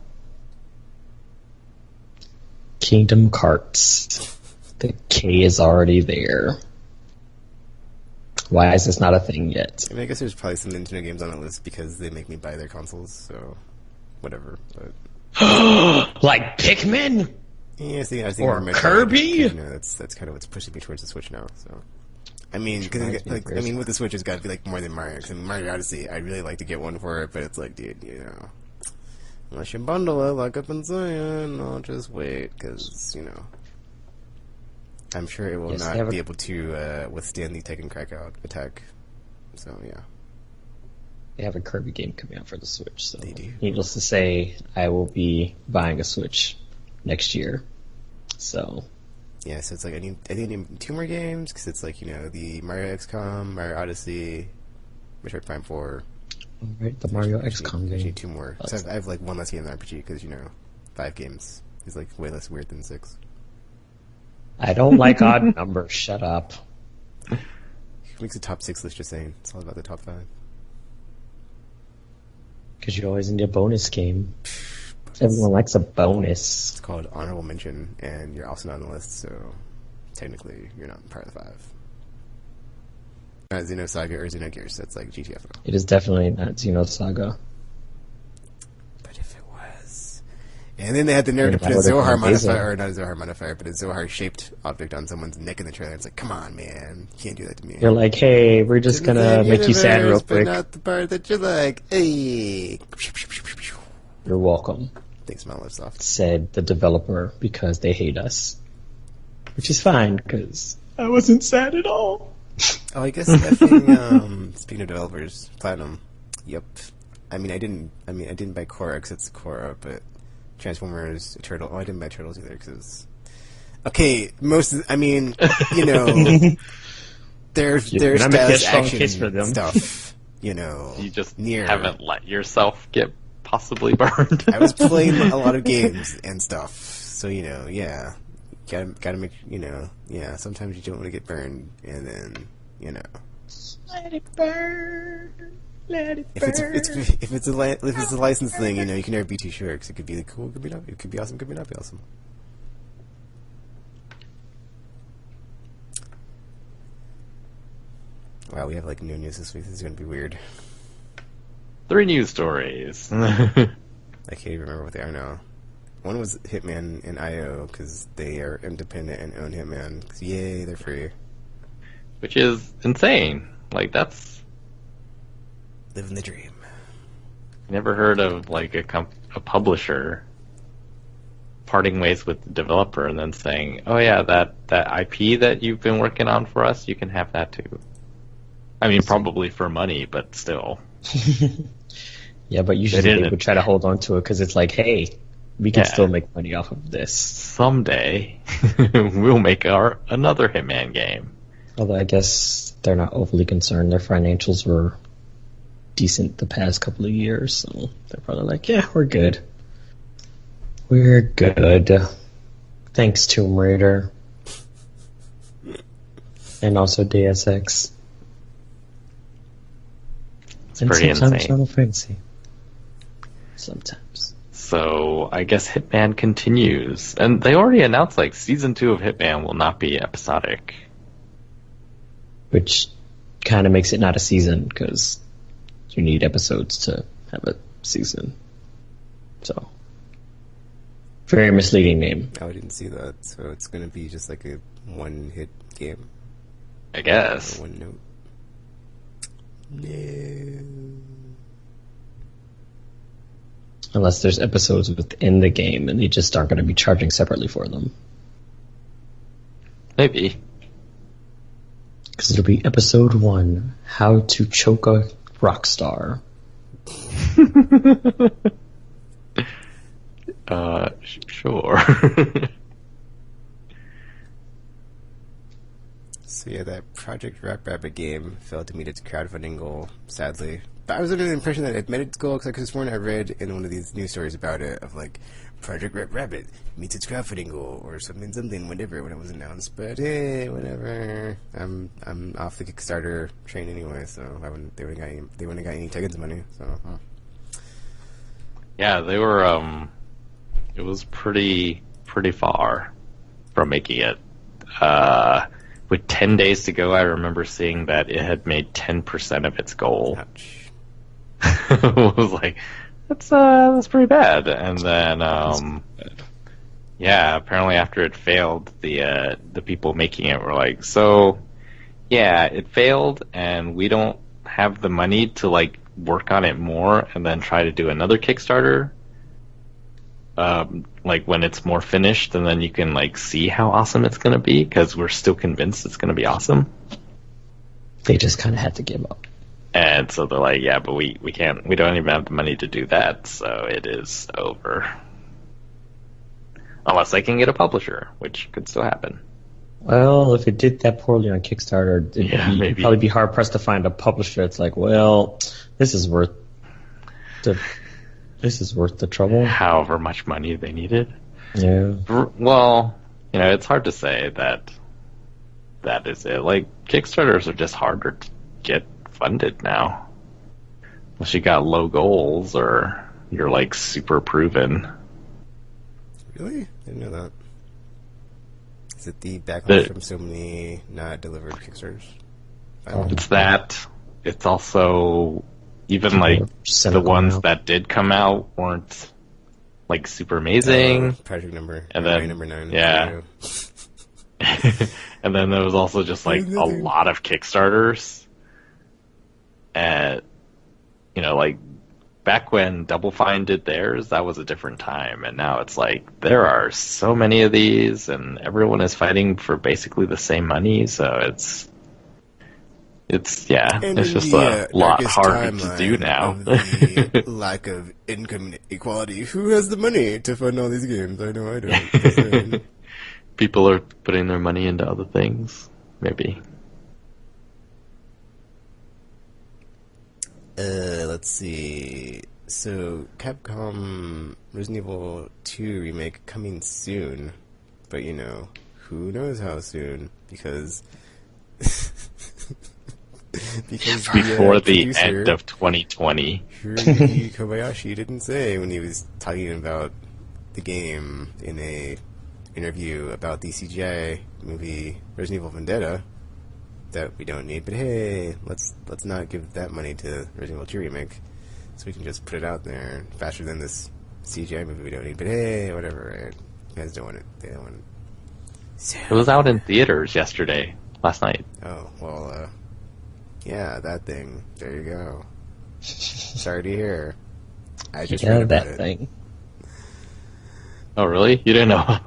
B: Kingdom Carts. The K is already there. Why is this not a thing yet?
A: I mean, I guess there's probably some Nintendo games on that list because they make me buy their consoles, so whatever. But
B: like Pikmin?
A: yeah, I think
B: or Kirby?
A: You know, that's kind of what's pushing me towards the Switch now. So, I mean, with the Switch, it's got to be like more than Mario. Because Mario Odyssey, I'd really like to get one for it, but it's like, dude, you know, unless you bundle it, like I've been saying, I'll just wait because you know, I'm sure it will not be able to withstand the Tekken Crack-Out attack. So yeah.
B: They have a Kirby game coming out for the Switch, so
A: they do.
B: Needless to say, I will be buying a Switch next year. So
A: yeah, so it's like I need 2 more games because it's like, you know, the Mario XCOM, Mario Odyssey, Metroid Prime 4.
B: Right, the Mario XCOM game.
A: I need 2 more. So I have like one less game than RPG because, you know, 5 games is like way less weird than 6.
B: I don't like odd numbers. Shut up.
A: Who makes a top 6 list? Just saying, it's all about the top 5.
B: Because you always need a bonus game. Everyone likes a bonus.
A: It's called honorable mention, and you're also not on the list, so technically you're not part of the 5. Not Xenosaga or Xenogears, that's like GTFO.
B: It is definitely not Xenosaga.
A: But if it was... And then they had the nerve to put a Zohar modifier, or not a Zohar modifier, but a Zohar-shaped object on someone's neck in the trailer. It's like, come on, man, you can't do that to me.
B: You're like, hey, we're just gonna make you sad real quick.
A: But not the part that you're like, hey.
B: You're welcome.
A: Thanks, my love soft.
B: Said the developer because they hate us. Which is fine, because I wasn't sad at all.
A: Oh, I guess effing, speaking of developers, Platinum. Yep. I didn't buy Korra because it's Korra, but Transformers, Turtle. Oh, I didn't buy Turtles either because. Okay, you know, there's status action stuff. You know,
C: you just haven't let yourself get possibly burned.
A: I was playing a lot of games and stuff, so you know, yeah, gotta make, you know, yeah. Sometimes you don't want to get burned, and then you know,
B: let it burn, let it burn.
A: If it's a license thing, you know, you can never be too sure because it could be cool, it could be not, it could be awesome, it could not be awesome. Wow, we have like no news this week. This is gonna be weird.
C: 3 news stories.
A: I can't even remember what they are now. One was Hitman and IO because they are independent and own Hitman. 'Cause yay, they're free.
C: Which is insane. Like, that's...
A: Living the dream.
C: Never heard of, like, a publisher parting ways with the developer and then saying, oh yeah, that IP that you've been working on for us, you can have that too. I mean, probably for money, but still.
B: Yeah, but usually they would try to hold on to it because it's like, hey, we can still make money off of this.
C: Someday, we'll make another Hitman game.
B: Although I guess they're not overly concerned. Their financials were decent the past couple of years, so they're probably like, yeah, we're good. We're good. Thanks, Tomb Raider. And also Deus Ex.
C: It's pretty insane.
B: Final Fantasy. Sometimes.
C: So I guess Hitman continues, and they already announced like season 2 of Hitman will not be episodic,
B: which kind of makes it not a season because you need episodes to have a season. So very misleading name.
A: Oh, I didn't see that. So it's going to be just like a one-hit game,
C: I guess.
A: One note. No.
B: Unless there's episodes within the game and they just aren't going to be charging separately for them.
C: Maybe.
B: Because it'll be episode 1, How to Choke a Rock Star.
C: Sure.
A: So yeah, that Project Rap Rabbit game failed to meet its crowdfunding goal, sadly. But I was under the impression that it met its goal, because I could have sworn I read in one of these news stories about it, of like, Project Rap Rabbit meets its crowdfunding goal, or something, whatever, when it was announced. But hey, whatever. I'm off the Kickstarter train anyway, so they wouldn't have got any tickets money, so...
C: Yeah, they were, it was pretty far from making it. With 10 days to go, I remember seeing that it had made 10% of its goal.
A: Ouch.
C: I was like, that's pretty bad. And then, yeah, apparently after it failed, the people making it were like, so, yeah, it failed, and we don't have the money to, like, work on it more and then try to do another Kickstarter. Like when it's more finished, and then you can like see how awesome it's going to be, because we're still convinced it's going to be awesome.
B: They just kind of had to give up.
C: And so they're like, yeah, but we can't, we don't even have the money to do that, so it is over. Unless they can get a publisher, which could still happen.
B: Well, if it did that poorly on Kickstarter, it'd probably be hard pressed to find a publisher. It's like, well, this is worth the trouble.
C: However much money they needed.
B: Yeah.
C: Well, it's hard to say that is it. Like, Kickstarters are just harder to get funded now. Unless you got low goals or you're like super proven.
A: Really? Didn't know that. Is it the backlash from so many not delivered Kickstarters?
C: It's that. It's also even like the ones that did come out weren't like super amazing.
A: Project number.
C: And then
A: number 9.
C: Yeah. And then there was also just like a lot of Kickstarters. And like back when Double Fine did theirs, that was a different time, and now it's like there are so many of these, and everyone is fighting for basically the same money. So it's just a lot harder to do now.
A: Of the lack of income equality. Who has the money to fund all these games? I know I don't.
C: People are putting their money into other things, maybe.
A: Let's see. So, Capcom Resident Evil 2 remake coming soon. But, who knows how soon? Because
C: before the end of 2020.
A: Hiroyuki Kobayashi didn't say when he was talking about the game in a interview about the CGI movie Resident Evil Vendetta that we don't need, but hey, let's not give that money to Resident Evil 2 remake, so we can just put it out there faster than this CGI movie we don't need. But hey, whatever, right? You guys don't want it. They don't want it. So,
C: it was out in theaters last night.
A: Oh well, yeah, that thing. There you go. Sorry to hear. I just read about
B: that thing.
C: Oh really? You didn't know?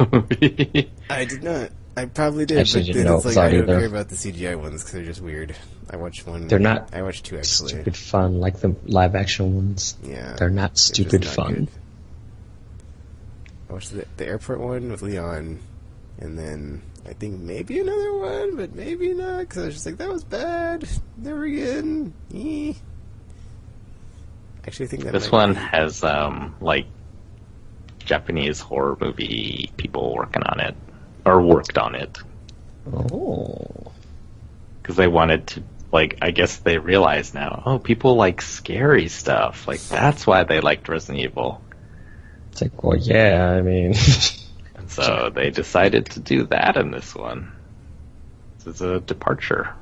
A: I did not. I probably did,
B: actually
A: but
B: didn't
A: then
B: know
A: it's like I don't care about the CGI ones because they're just weird. I watched one.
B: They're not.
A: I watched 2 actually.
B: Stupid fun like the live action ones.
A: Yeah,
B: they're not stupid
A: not
B: fun.
A: Good. I watched the airport one with Leon, and then I think maybe another one, but maybe not because I was just like, that was bad. Never again. Actually, I think that
C: this one has like Japanese horror movie people working on it. Or worked on it.
B: Oh.
C: Because they wanted to, like, I guess they realize now, people like scary stuff. Like, that's why they liked Resident Evil.
B: It's like, well, yeah, I mean...
C: And so they decided to do that in this one. This is a departure.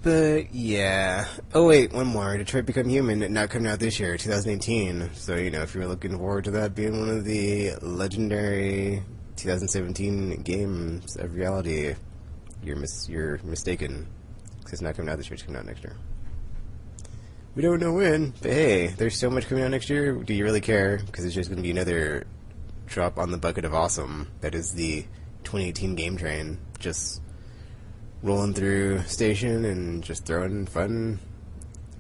A: But, yeah. Oh, wait, one more. Detroit Become Human, not coming out this year, 2018. So, if you were looking forward to that being one of the legendary 2017 games of reality, you're mistaken. Because it's not coming out this year, it's coming out next year. We don't know when, but hey, there's so much coming out next year. Do you really care? Because it's just going to be another drop on the bucket of awesome. That is the 2018 game train. Just rolling through station and just throwing fun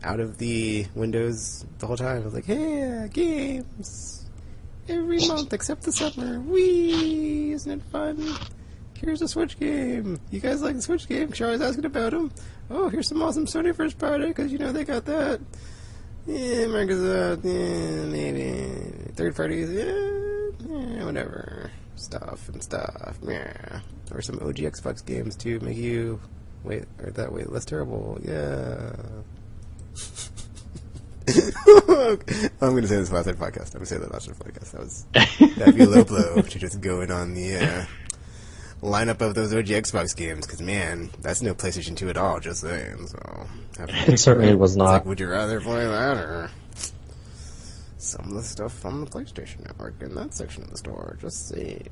A: out of the windows the whole time. I was like, hey, games! Every month except the summer. Whee! Isn't it fun? Here's a Switch game. You guys like the Switch game? Because you're always asking about them. Oh, here's some awesome Sony first party, because you know they got that. Yeah, Microsoft, yeah, maybe. Third parties, yeah, whatever. Stuff, yeah. Or some OG Xbox games to make you wait less terrible. Yeah. I'm going to say this last podcast. That'd be a low blow to just going on the lineup of those OG Xbox games, because man, that's no PlayStation 2 at all, just saying. So
B: It certainly was
A: it's
B: not.
A: like, would you rather play that or some of the stuff on the PlayStation Network in that section of the store? Just saying.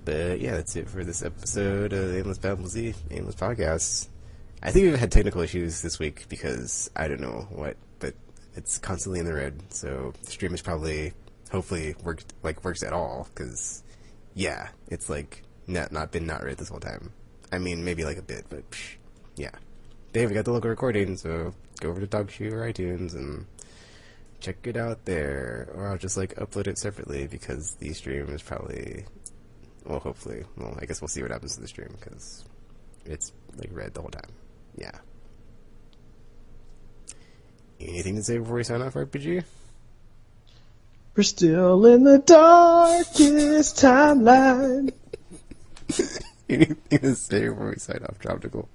A: But yeah, that's it for this episode of Aimless Babble Z, Aimless Podcast. I think we've had technical issues this week because I don't know what, but it's constantly in the red. So the stream is probably, hopefully, works at all. Because yeah, it's like not been not red this whole time. I mean, maybe like a bit, but yeah. Dave, we got the local recording, so go over to TalkShoe or iTunes and check it out there. Or I'll just like upload it separately because the stream is probably. Well, hopefully. Well, I guess we'll see what happens to the stream, because it's, like, red the whole time. Yeah. Anything to say before we sign off, RPG?
B: We're still in the darkest timeline.
A: Anything to say before we sign off, Tropical?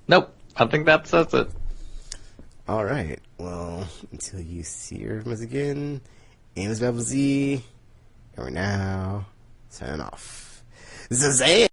C: Nope. I think that says it.
A: Alright. Well, until you see or from us again, Aimless Babble Z. And we're now signing off. Zazam!